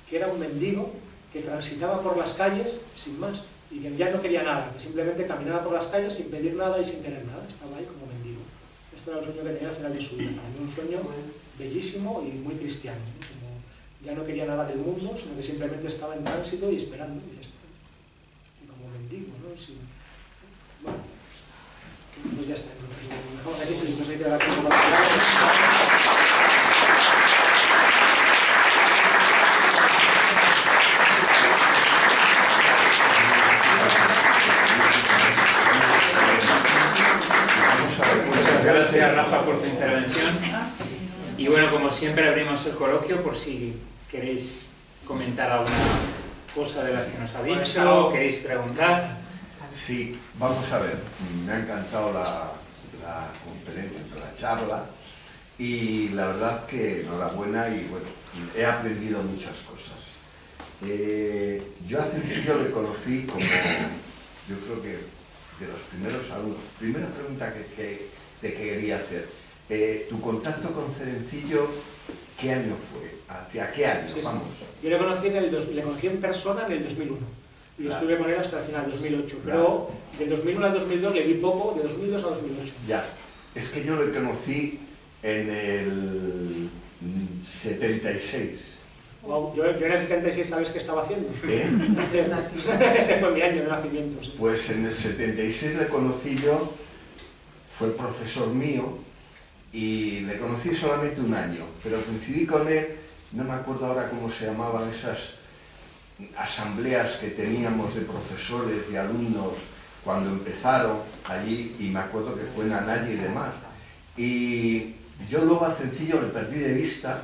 que era un mendigo que transitaba por las calles sin más, y que ya no quería nada, que simplemente caminaba por las calles sin pedir nada y sin querer nada, estaba ahí como mendigo. Este era el sueño que tenía al final de su vida, para mí un sueño bellísimo y muy cristiano, ¿no? Como ya no quería nada del mundo, sino que simplemente estaba en tránsito y esperando, y ya está. Y como mendigo, ¿no? Sí. Bueno, pues ya está, entonces lo dejamos aquí, si después hay que dar tiempo para
Gracias, Rafa, por tu intervención. Y bueno, como siempre abrimos el coloquio por si queréis comentar alguna cosa de las que nos ha dicho o queréis preguntar.
Sí, vamos a ver, me ha encantado la conferencia, la charla, y la verdad que enhorabuena y bueno, he aprendido muchas cosas. Yo a Cencillo le conocí como, yo creo que de los primeros alumnos. Primera pregunta que te quería hacer. ¿Tu contacto con Cencillo, qué año fue? ¿Hacia qué año?
Sí,
vamos.
Yo le conocí en persona en el 2001. Y
Claro.
estuve con él hasta el final, 2008.
Claro.
Pero del 2001 al 2002 le vi poco, de 2002 a 2008.
Ya, es que yo lo conocí en el 76.
Wow, yo en el 76, ¿sabes qué estaba haciendo? Ese fue mi año de nacimiento. Sí.
Pues en el 76 le conocí yo, fue profesor mío, y le conocí solamente un año, pero coincidí con él, no me acuerdo ahora cómo se llamaban esas asambleas que teníamos de profesores y alumnos cuando empezaron allí, y me acuerdo que fue en Anaya y demás. Y yo luego a Cencillo le perdí de vista,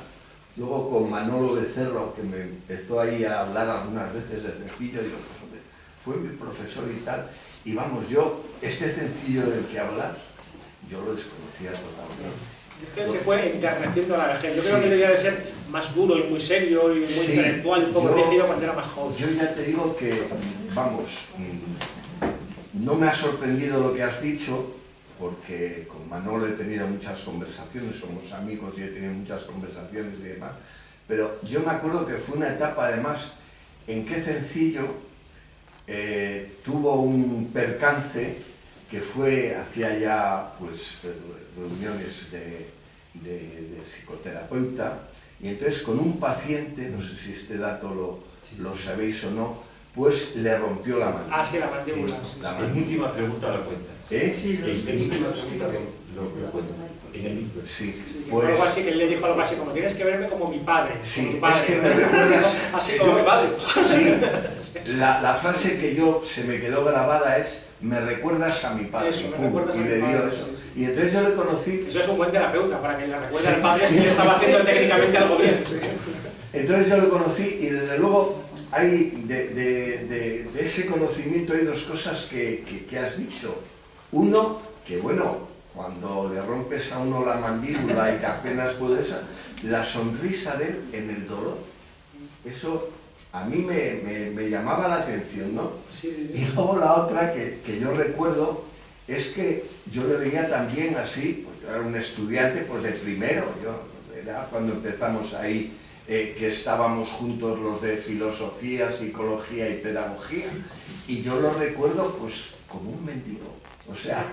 luego con Manolo Becerro, que me empezó ahí a hablar algunas veces de Cencillo, digo, pues hombre, fue mi profesor y tal, y vamos, yo, este Cencillo del que hablas, yo lo desconocía totalmente.
Es que se fue enterneciendo a la vejez. Yo creo que debía de ser más duro y muy serio y muy intelectual y un poco rígido cuando era más joven.
Yo ya te digo que, vamos, no me ha sorprendido lo que has dicho, porque con Manolo he tenido muchas conversaciones, somos amigos y he tenido muchas conversaciones y demás, pero yo me acuerdo que fue una etapa además en que Cencillo tuvo un percance que fue hacia ya pues reuniones de psicoterapeuta, y entonces con un paciente, no sé si este dato lo sabéis o no, pues le rompió la mandíbula.
Ah, sí, la mandíbula. Sí,
La
En última pregunta la cuenta.
Sí,
En última pregunta lo cuenta. En el libro.
sí,
que
pues...
fue algo así, que él le dijo algo así como, tienes que verme como mi padre.
Sí,
como mi padre.
es que me recuerdas...
Así como mi padre.
Sí, la frase que se me quedó grabada es, me recuerdas a mi padre.
Eso, me
Pum,
recuerdas a
y
mi
le dio
padre,
eso.
sí.
Y entonces yo le conocí...
Eso es un buen terapeuta, para que le recuerde
Sí,
al padre
sí.
que le estaba haciendo técnicamente algo bien.
Entonces yo lo conocí y desde luego hay de ese conocimiento hay dos cosas que has dicho. Uno, que bueno, cuando le rompes a uno la mandíbula y que apenas puedes, la sonrisa de él en el dolor. Eso a mí me llamaba la atención, ¿no?
Sí.
Y luego la otra que yo recuerdo es que yo le veía también así, pues yo era un estudiante pues de primero, era cuando empezamos ahí, que estábamos juntos los de filosofía, psicología y pedagogía, y yo lo recuerdo pues como un mendigo, O sea,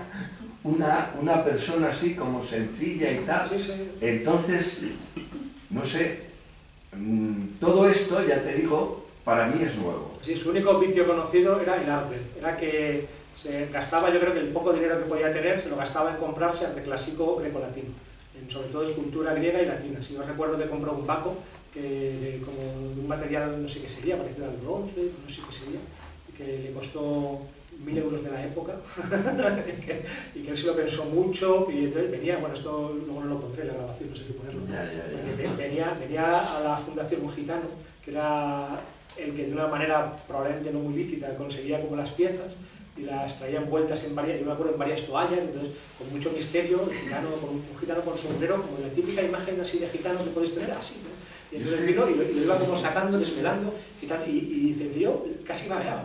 una persona así como sencilla y tal.
Sí, sí.
Entonces, no sé, todo esto, ya te digo, para mí es nuevo.
Sí, su único vicio conocido era el arte. Era que se gastaba, yo creo que el poco dinero que podía tener se lo gastaba en comprarse arte clásico grecolatino, sobre todo escultura griega y latina. Si yo recuerdo que compró un Baco como de un material, no sé qué sería, parecido al bronce, no sé qué sería, que le costó 1000 euros de la época y que él se lo pensó mucho y entonces venía, bueno, esto luego no lo pondré en la grabación, no sé si ponerlo, venía a la fundación un gitano que era el que de una manera probablemente no muy lícita conseguía como las piezas y las traía envueltas en varias, yo me acuerdo, en varias toallas, entonces con mucho misterio, un gitano con sombrero, como la típica imagen así de gitano que podéis tener, así, ¿no? Y entonces vino y lo iba como sacando, desvelando y dice, tío, casi mareado.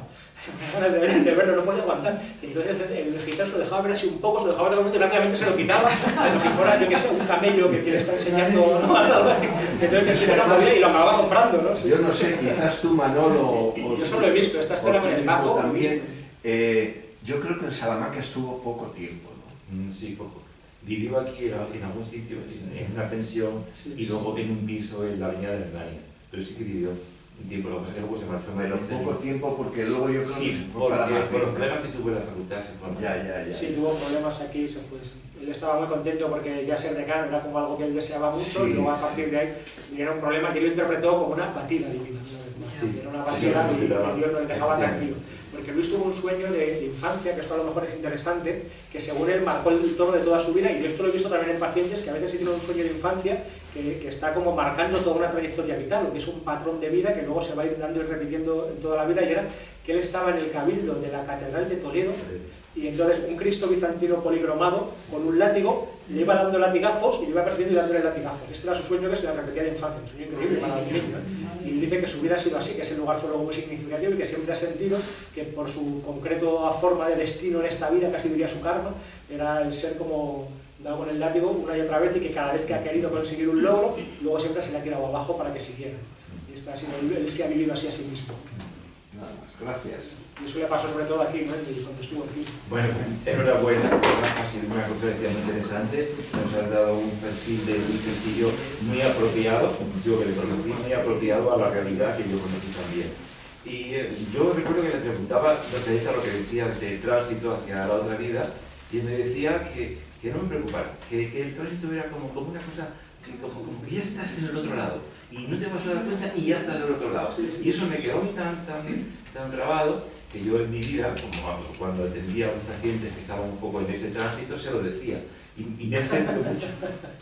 Ganas de verlo, no podía aguantar. Entonces el gitano se lo dejaba ver así un poco, se lo dejaba ver y rápidamente se lo quitaba, como si fuera, yo que sé, un camello que quiere estar enseñando, ¿no? Entonces el gitano podía y lo acababa comprando, ¿no? Sí,
yo no sé, quizás tú, Manolo,
yo solo he visto esta escena con el Baco.
También, yo creo que en Salamanca estuvo poco tiempo, ¿no?
Sí, poco. Vivió aquí en algún sitio, en una pensión, y luego en un piso en la avenida de Hernania. Pero sí que vivió un tiempo, lo que pasa es que luego se marchó.
Pero poco tiempo, porque luego yo creo que
sí, por los problemas que tuvo en la facultad se fue.
Ya.
Sí, tuvo problemas aquí y se fue. Él estaba muy contento porque ya ser decano era como algo que él deseaba mucho, y luego a partir de ahí era un problema que él lo interpretó como una batida divina. Era una batida que Dios no le dejaba tranquilo. Porque Luis tuvo un sueño de infancia, que esto a lo mejor es interesante, que según él marcó el tono de toda su vida, y yo esto lo he visto también en pacientes que a veces sí tienen un sueño de infancia que está como marcando toda una trayectoria vital, o que es un patrón de vida que luego se va a ir dando y repitiendo en toda la vida, y era que él estaba en el cabildo de la Catedral de Toledo, y entonces un Cristo bizantino poligromado con un látigo le iba dando latigazos y le iba persiguiendo y dándole latigazos. Este era su sueño, que se le repetía de infancia, un sueño increíble para el niño. Y dice que su vida ha sido así, que ese lugar fue luego muy significativo y que siempre ha sentido que por su concreto forma de destino en esta vida, casi diría su karma, era el ser como dado con el látigo una y otra vez, y que cada vez que ha querido conseguir un logro, luego siempre se le ha tirado abajo para que siguiera. Y esta ha sido, él se ha vivido así a sí mismo.
Nada más, gracias.
Y eso le pasó sobre todo aquí, ¿no? Cuando estuvo aquí.
Bueno, enhorabuena, ha sido una conferencia muy interesante, nos has dado un perfil de Luis Sencillo muy apropiado, yo que le conocí, muy apropiado a la realidad que yo conocí también. Y yo recuerdo que le preguntaba lo que decía del tránsito hacia la otra vida, y él me decía que no me preocupara, que el tránsito era como una cosa, como que ya estás en el otro lado, y no te vas a dar cuenta y ya estás del otro lado. Y eso me quedó tan grabado, que yo en mi vida, como cuando atendía a un paciente que estaba un poco en ese tránsito, se lo decía. Y me ha servido mucho.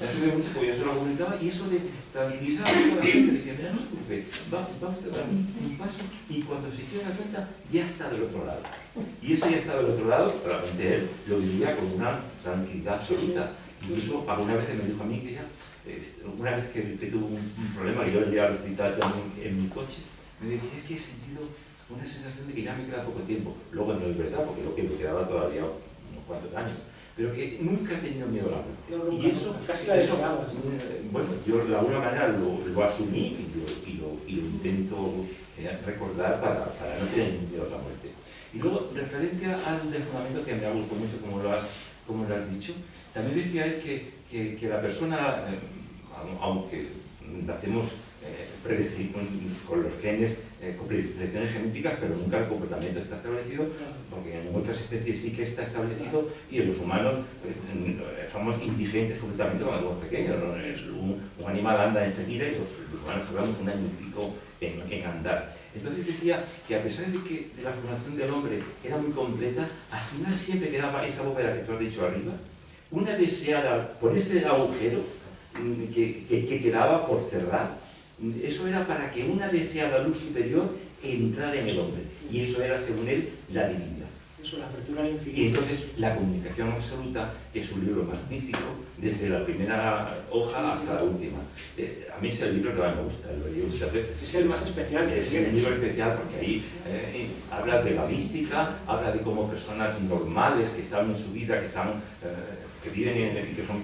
Me ha servido mucho porque yo se lo comunicaba, y eso de tranquilizar mucho a la gente, le decía, mira, no se preocupe, va usted a dar un paso, y cuando se quiera dar cuenta, ya está del otro lado. Y ese ya está del otro lado, realmente él lo vivía con una tranquilidad absoluta. Incluso alguna vez me dijo a mí que ya, una vez que tuvo un problema, que yo le llevaba al hospital en mi coche, me decía, es que he sentido una sensación de que ya me queda poco tiempo. Luego no es verdad, porque lo que me quedaba todavía unos cuantos años. Pero que nunca he tenido miedo a la muerte.
No, nunca,
y eso,
casi la deseabas.
Bueno, yo de alguna manera lo asumí y lo intento recordar para no tener miedo a la muerte. Y luego, referente al fundamento, que me ha gustado mucho como lo has dicho, también decía él que la persona, aunque nacemos con los genes, con predisposiciones genéticas, pero nunca el comportamiento está establecido, porque en otras especies sí que está establecido, y en los humanos somos indigentes completamente cuando somos pequeños, ¿no? Un animal anda enseguida y los humanos tardamos un año y pico en andar. Entonces decía que a pesar de que la formación del hombre era muy completa, al final siempre quedaba esa bóveda que tú has dicho arriba, una deseada, por ese agujero que quedaba por cerrar. Eso era para que una deseada luz superior entrara en el hombre, y eso era, según él, la divinidad.
Eso, la apertura al infinito.
Y entonces, La Comunicación Absoluta es un libro magnífico, desde la primera hoja hasta la última. A mí es el libro que más me gusta, lo he leído muchas veces.
Es el más especial.
Es el libro especial porque ahí habla de la mística, habla de cómo personas normales que están en su vida, que viven y que son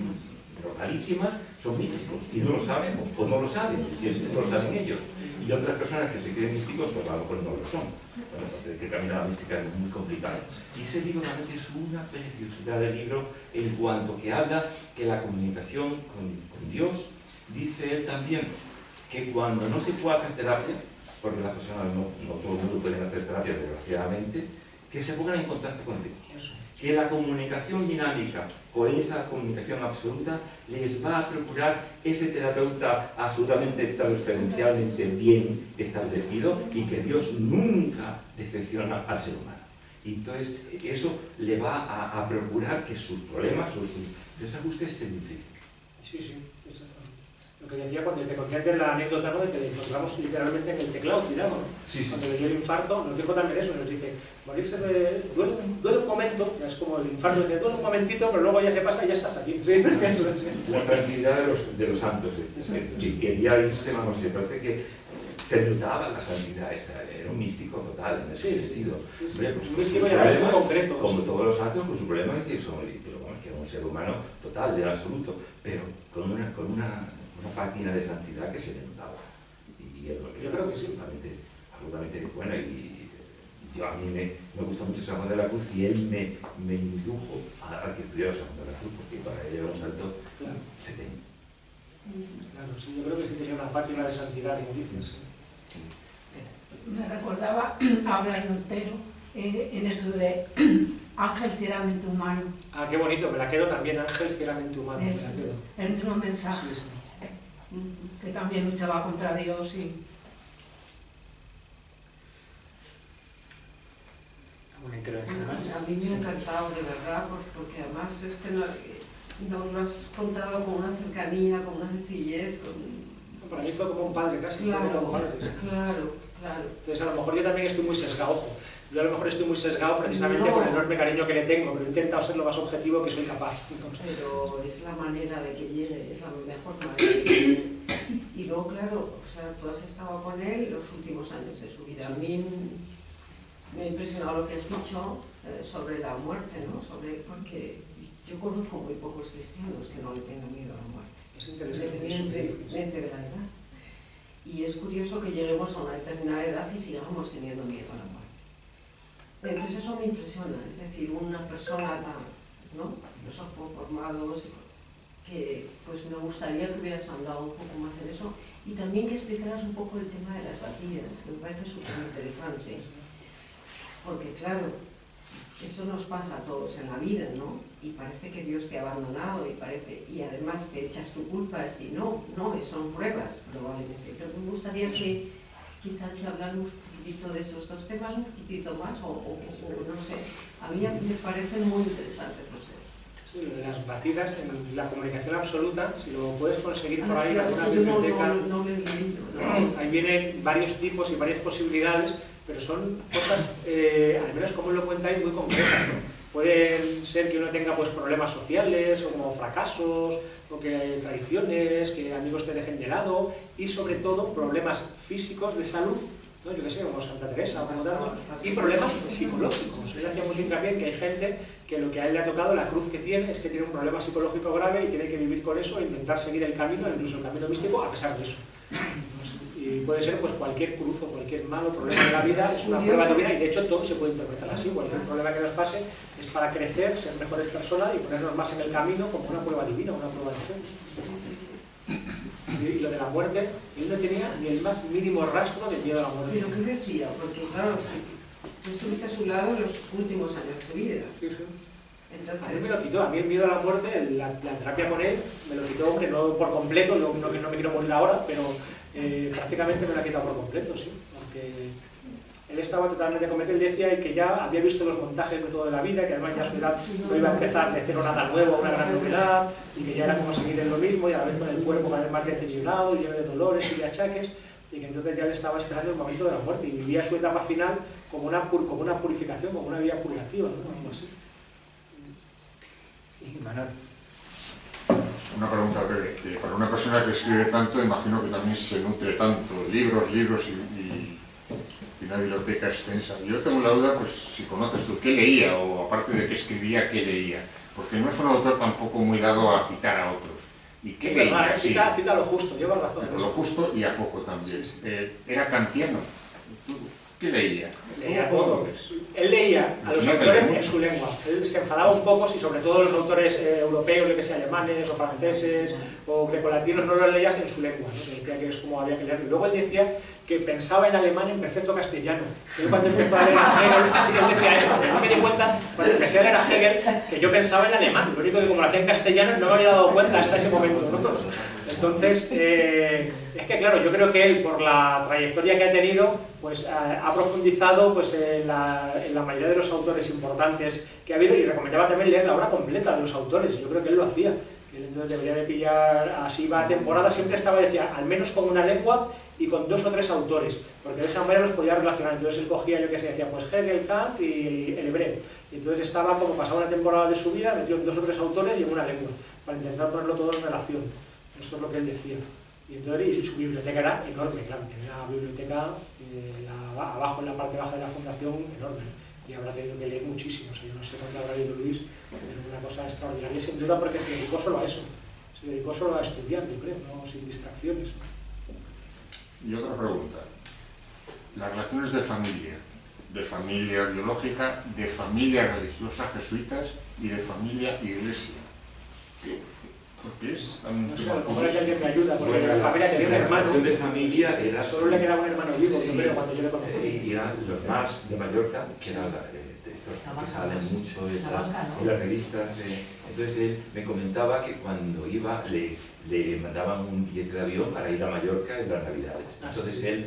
normalísimas, son místicos y no lo saben o no lo saben, y no lo saben ellos. Y otras personas que se creen místicos, pues a lo mejor no lo son. Bueno, que camino la mística es muy complicado. Y ese libro realmente es una preciosidad de libro en cuanto que habla que la comunicación con Dios, dice él también que cuando no se puede hacer terapia, porque las personas no todo el mundo puede hacer terapia desgraciadamente, que se pongan en contacto con Dios. Que la comunicación dinámica con esa comunicación absoluta les va a procurar ese terapeuta absolutamente transferencialmente bien establecido y que Dios nunca decepciona al ser humano. Y entonces eso le va a procurar que sus problemas o sus desajustes se simplifiquen.
Sí, sí, exactamente. Lo que decía cuando te conté antes la anécdota, ¿no?, de que le encontramos literalmente en el teclado tirado, ¿no?
Sí, sí.
Cuando le dio el infarto, nos dijo también eso, nos dice, morirse duele un momento, es como el infarto, dice, duele un momentito, pero luego ya se pasa y ya estás aquí. ¿Sí?
La tranquilidad de los santos, que quería irse, vamos, me parece que se notaba la santidad esa, era un místico total en ese sentido.
Sí.
Hombre, pues,
un místico ya muy concreto.
Como todos los santos, con su problema es que era un ser humano total, de absoluto, pero con una página de santidad que se le notaba. Y
yo creo que sí.
Absolutamente buena. Y yo, a mí me gustó mucho San Juan de la Cruz y él me indujo a que estudiara San Juan de la Cruz, porque para él era un salto pequeño.
Claro, sí, yo creo que sí tenía una página de santidad, como dices.
Me recordaba a Blas Montero en eso de ángel fieramente humano.
Ah, qué bonito, me la quedo también, ángel fieramente humano.
Es
me la quedo.
el mismo mensaje,
Sí.
que también luchaba contra Dios y...
Una intervención
Bueno,
más.
a mí me ha encantado, de verdad, porque además es que nos lo has contado con una cercanía, con una sencillez,
Para mí fue como un padre casi.
Claro.
Entonces a lo mejor yo también estoy muy sesgado, ojo. Yo a lo mejor estoy muy sesgado precisamente por el enorme cariño que le tengo, pero he intentado ser lo más objetivo que soy capaz.
Pero es la manera de que llegue, es la mejor manera de que llegue. Y luego, claro, o sea, tú has estado con él los últimos años de su vida.
Sí.
A mí me ha impresionado lo que has dicho sobre la muerte, ¿no? Porque yo conozco muy pocos cristianos que no le tengan miedo a la muerte.
Es interesante.
Independientemente de la edad. Y es curioso que lleguemos a una determinada edad y sigamos teniendo miedo a la muerte. Entonces eso me impresiona, es decir, una persona tan, ¿no?, los ojos formados, que pues me gustaría que hubieras andado un poco más en eso y también que explicaras un poco el tema de las batidas, que me parece súper interesante, porque claro, eso nos pasa a todos en la vida, ¿no? Y parece que Dios te ha abandonado y además te echas tu culpa si no, son pruebas probablemente, pero me gustaría que quizá que habláramos un poquitito de esos dos temas, un poquitito más, o no sé, a mí me parecen muy interesantes los dos.
Sí, lo de las batidas en la comunicación absoluta, si lo puedes conseguir por ahí en
Sí,
alguna biblioteca,
no me he leído.
ahí vienen varios tipos y varias posibilidades, pero son cosas, al menos como lo cuentáis, muy concretas, ¿no? Pueden ser que uno tenga pues problemas sociales, o como fracasos, o que traiciones, que amigos te dejen de lado, y sobre todo problemas físicos de salud, ¿no? Yo qué sé, como Santa Teresa, como tanto, y problemas psicológicos. Él hacía mucho hincapié en que hay gente que lo que a él le ha tocado, la cruz que tiene, es que tiene un problema psicológico grave y tiene que vivir con eso e intentar seguir el camino, incluso el camino místico, a pesar de eso. Y puede ser pues cualquier cruz o cualquier malo problema de la vida, es una prueba divina, y de hecho todo se puede interpretar así. Cualquier problema que nos pase es para crecer, ser mejores personas y ponernos más en el camino como una prueba divina, una prueba de fe. Y lo de la muerte, él no tenía ni el más mínimo rastro de miedo a la muerte.
¿Pero qué decía? Porque claro, sí, tú estuviste a su lado en los últimos años de su vida.
Sí, sí.
Entonces...
A mí me lo quitó, a mí el miedo a la muerte, la terapia con él, me lo quitó, hombre, no por completo, no me quiero morir ahora, pero prácticamente me lo ha quitado por completo, sí. Porque él estaba totalmente convencido, él decía que ya había visto los montajes de todo de la vida, que además ya a su edad no iba a empezar de cero nada nuevo, una gran novedad, y que ya era como seguir en lo mismo, y a la vez con el cuerpo cada vez más deteriorado, lleno de dolores y de achaques, y que entonces ya le estaba esperando el momento de la muerte, y vivía su etapa final como una purificación, como una vida curativa, ¿no? Algo así.
Sí, Manuel.
Una pregunta breve, que para una persona que escribe tanto, imagino que también se nutre tanto, libros y una biblioteca extensa. Yo tengo la duda, pues, si conoces tú, ¿qué leía? O aparte de que escribía, ¿qué leía? Porque no es un autor tampoco muy dado a citar a otros. ¿Y qué
Es
leía?
verdad,
Sí,
cita lo justo, lleva razón.
pero lo justo y a poco también. Era kantiano. ¿Qué leía?
Leía todo. Él leía a los autores en su lengua. Él se enfadaba un poco si sobre todo los autores europeos, yo que sé, alemanes o franceses o grecolatinos no los leías en su lengua, ¿no? Que decía que es como había que leerlo. Y luego él decía que pensaba en alemán en perfecto castellano. Él cuando empezó a leer a Hegel, sí, él decía eso, pero no me di cuenta cuando empecé a leer a Hegel que yo pensaba en alemán. Lo único que como lo hacía en castellano no me había dado cuenta hasta ese momento, ¿no? Entonces, es que claro, yo creo que él, por la trayectoria que ha tenido, pues ha profundizado pues, en la mayoría de los autores importantes que ha habido, y recomendaba también leer la obra completa de los autores. Yo creo que él lo hacía. Él entonces debería de pillar, así va a temporada, siempre estaba, decía, al menos con una lengua y con 2 o 3 autores, porque de esa manera los podía relacionar. Entonces él cogía, yo que sé, decía, pues Hegel, Kant y el hebreo. Y entonces estaba, como pasaba una temporada de su vida, metió en 2 o 3 autores y en una lengua, para intentar ponerlo todo en relación. Esto es lo que él decía. Y entonces su biblioteca era enorme, claro, tenía una biblioteca abajo, en la parte baja de la fundación, enorme. Y habrá tenido que leer muchísimo. O sea, yo no sé cuánto habrá leído Luis, pero una cosa extraordinaria, sin duda, porque se dedicó solo a eso. Se dedicó solo a estudiar, yo creo, no sin distracciones.
Y otra pregunta. Las relaciones de familia biológica, de familia religiosa, jesuitas, y de familia iglesia. ¿Por qué es tan
No sé, a lo mejor hay alguien que me ayuda, porque
Bueno,
la familia tenía un hermano.
relación de familia era
Solo le quedaba un hermano vivo, yo creo, cuando yo le conocí.
Y eran los más de Mallorca, que eran estos que salen mucho en las revistas. Entonces él me comentaba que cuando iba le mandaban un billete de avión para ir a Mallorca en las Navidades. Entonces él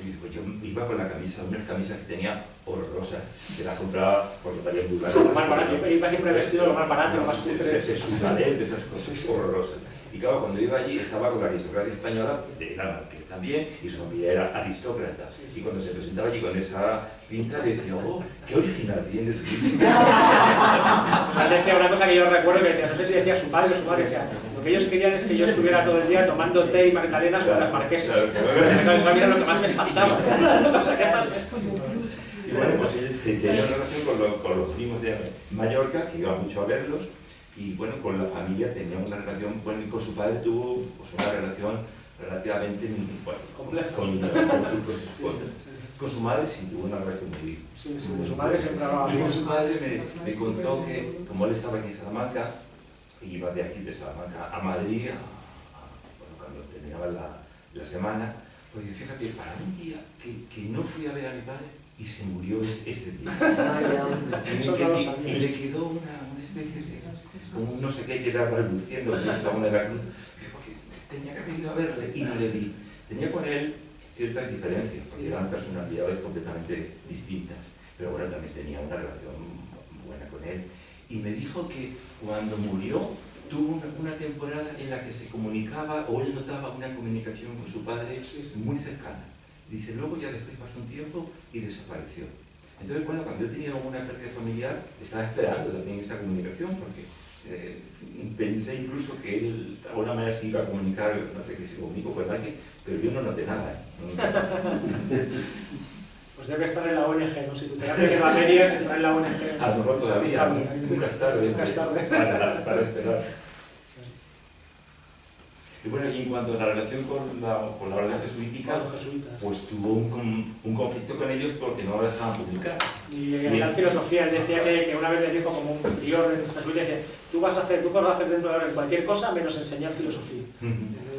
dice, pues yo iba con la camisa, unas camisas que tenía horrorosas, que las compraba porque valían muy baratas.
Lo más barato, yo iba siempre vestido lo más barato, lo más cutre.
De Sudalet, de esas cosas horrorosas. Y claro, cuando iba allí estaba con la aristocracia española, era marqués también, y su familia era aristócrata. Y cuando se presentaba allí con esa pinta, le decía, oh, qué original tienes.
Decía una cosa que yo recuerdo que decía, no sé si decía su padre o su madre, decía, lo que ellos querían es que yo estuviera todo el día tomando té y magdalenas con las marquesas. Eso era lo que más me espantaba. O sea, ¿qué más me espantaba?
Y bueno, pues él tenía una relación con los primos de Mallorca, que iba mucho a verlos, y bueno, con la familia tenía una relación, bueno, y con su padre tuvo pues, una relación relativamente, bueno,
compleja.
Con su madre sí tuvo una relación muy bien.
Sí, sí, con su madre siempre hablaba
Y
bien.
con su padre me contó que, como él estaba aquí en Salamanca, iba de aquí de Salamanca a Madrid, bueno, cuando terminaba la semana, pues fíjate, para un día que no fui a ver a mi padre y se murió ese día. Y le quedó una especie de, como un no sé qué, que era reluciendo de la cruz, porque tenía que haber ido a verle y no le vi. Tenía con él ciertas diferencias, porque eran personalidades completamente distintas, pero bueno, también tenía una relación buena con él. Y me dijo que cuando murió tuvo una temporada en la que se comunicaba, o él notaba una comunicación con su padre muy cercana. Dice, luego ya después pasó un tiempo y desapareció. Entonces, bueno, cuando yo tenía una pérdida familiar, estaba esperando también esa comunicación, porque pensé incluso que él de alguna manera se iba a comunicar, no sé, que se comunicó con alguien, pero yo no noté nada.
Pues debe estar en la ONG, ¿no? Si tu terapia de baterías está en la ONG.
A lo mejor todavía, nunca es tarde, para esperar. Y bueno, y en cuanto a la relación con la orden jesuítica, pues tuvo un conflicto con ellos porque no lo dejaban publicar.
Y en la filosofía, él decía que una vez le dijo como un prior en jesuita, decía, tú puedes hacer dentro de la orden cualquier cosa menos enseñar filosofía.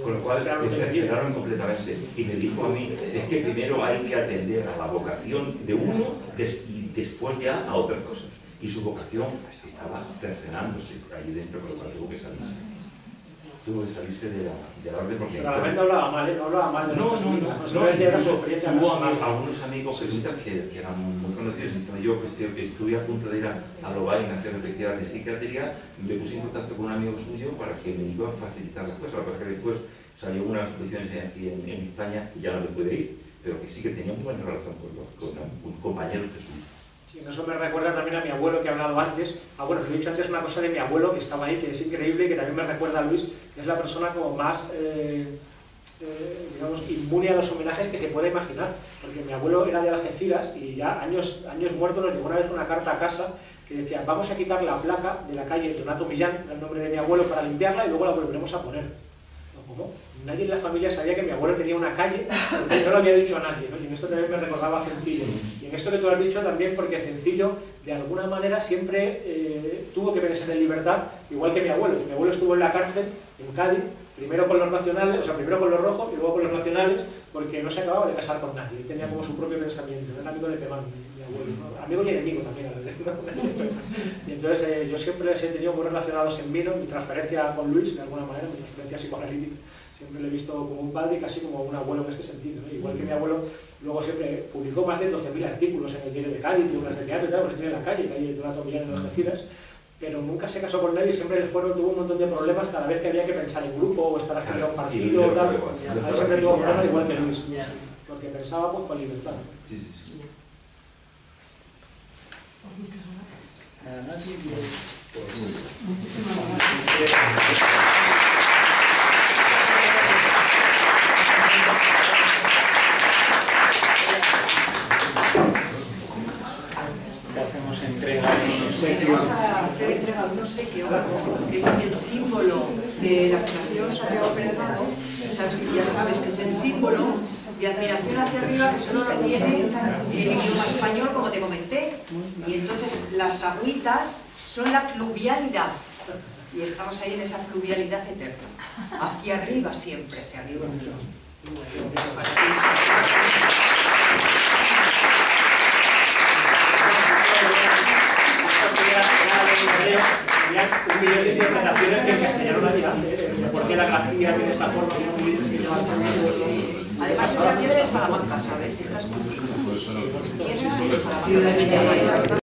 Con lo cual, le cercenaron completamente. Y me dijo a mí, es que primero hay que atender a la vocación de uno y después ya a otras cosas. Y su vocación estaba cercenándose allí dentro, con lo cual tuvo que salirse. Tuvo que salirse de la orden porque...
Realmente no hablaba mal, no hablaba mal de los jesuitas.
Tuvo algunos amigos jesuitas que eran muy conocidos. Entonces yo, que estuve a punto de ir a Lovaina a hacer respectivas de psiquiatría, me puse en contacto con un amigo suyo para que me iba a facilitar las cosas. Lo que pasa es que después salió unas exposiciones aquí en España y ya no me pude ir, pero que sí que tenía muy buena relación con un compañero jesuita.
Sí, eso me recuerda también a mi abuelo que he hablado antes. Bueno, os he dicho antes una cosa de mi abuelo que estaba ahí, que es increíble y que también me recuerda a Luis, que es la persona como más digamos, inmune a los homenajes que se pueda imaginar, porque mi abuelo era de Algeciras y ya años muertos nos llegó una vez una carta a casa que decía: vamos a quitar la placa de la calle Donato Millán, el nombre de mi abuelo, para limpiarla y luego la volveremos a poner. ¿Cómo? Nadie en la familia sabía que mi abuelo tenía una calle, porque no lo había dicho a nadie, ¿no? Y en esto también me recordaba a Cencillo. Y en esto que tú has dicho también, porque Cencillo, de alguna manera, siempre tuvo que pensar en libertad, igual que mi abuelo. Mi abuelo estuvo en la cárcel, en Cádiz, primero con los nacionales, o sea, primero con los rojos y luego con los nacionales, porque no se acababa de casar con nadie. Él tenía como su propio pensamiento. Era amigo de Temán, mi abuelo, ¿no? Amigo y enemigo también, a la vez, ¿no? Y entonces yo siempre les he tenido muy relacionados en vino. Mi transferencia con Luis, de alguna manera, mi transferencia psicoanalítica, siempre lo he visto como un padre y casi como un abuelo en este sentido, ¿no? Igual que mi abuelo luego siempre publicó más de 12.000 artículos en el diario de Cádiz, obras de teatro y tal, porque tiene la calle, de Donato Millán en Algeciras, pero nunca se casó con nadie, siempre tuvo un montón de problemas cada vez que había que pensar en grupo o estar afiliado a un partido o tal. Ahí siempre tuvo problemas igual que Luis, porque pensaba pues con libertad.
Sí, sí, sí.
Pues muchas gracias.
Nada más. Pues,
Muchísimas gracias.
hacemos entrega de un obsequio.
Vamos a hacer entrega de un obsequio, que es el símbolo de la Fundación Santiago Pérez Mago. Ya sabes que es el símbolo de admiración hacia arriba, que solo lo tiene el idioma español, como te comenté. Y entonces las agüitas son la fluvialidad. Y estamos ahí en esa fluvialidad eterna. Hacia arriba siempre, hacia arriba.
Un millón de interpretaciones que en castellano no había antes, por qué la grafía tiene esta forma.
Además es la piedra de Salamanca, ¿sabes? Esta es piedra de Salamanca.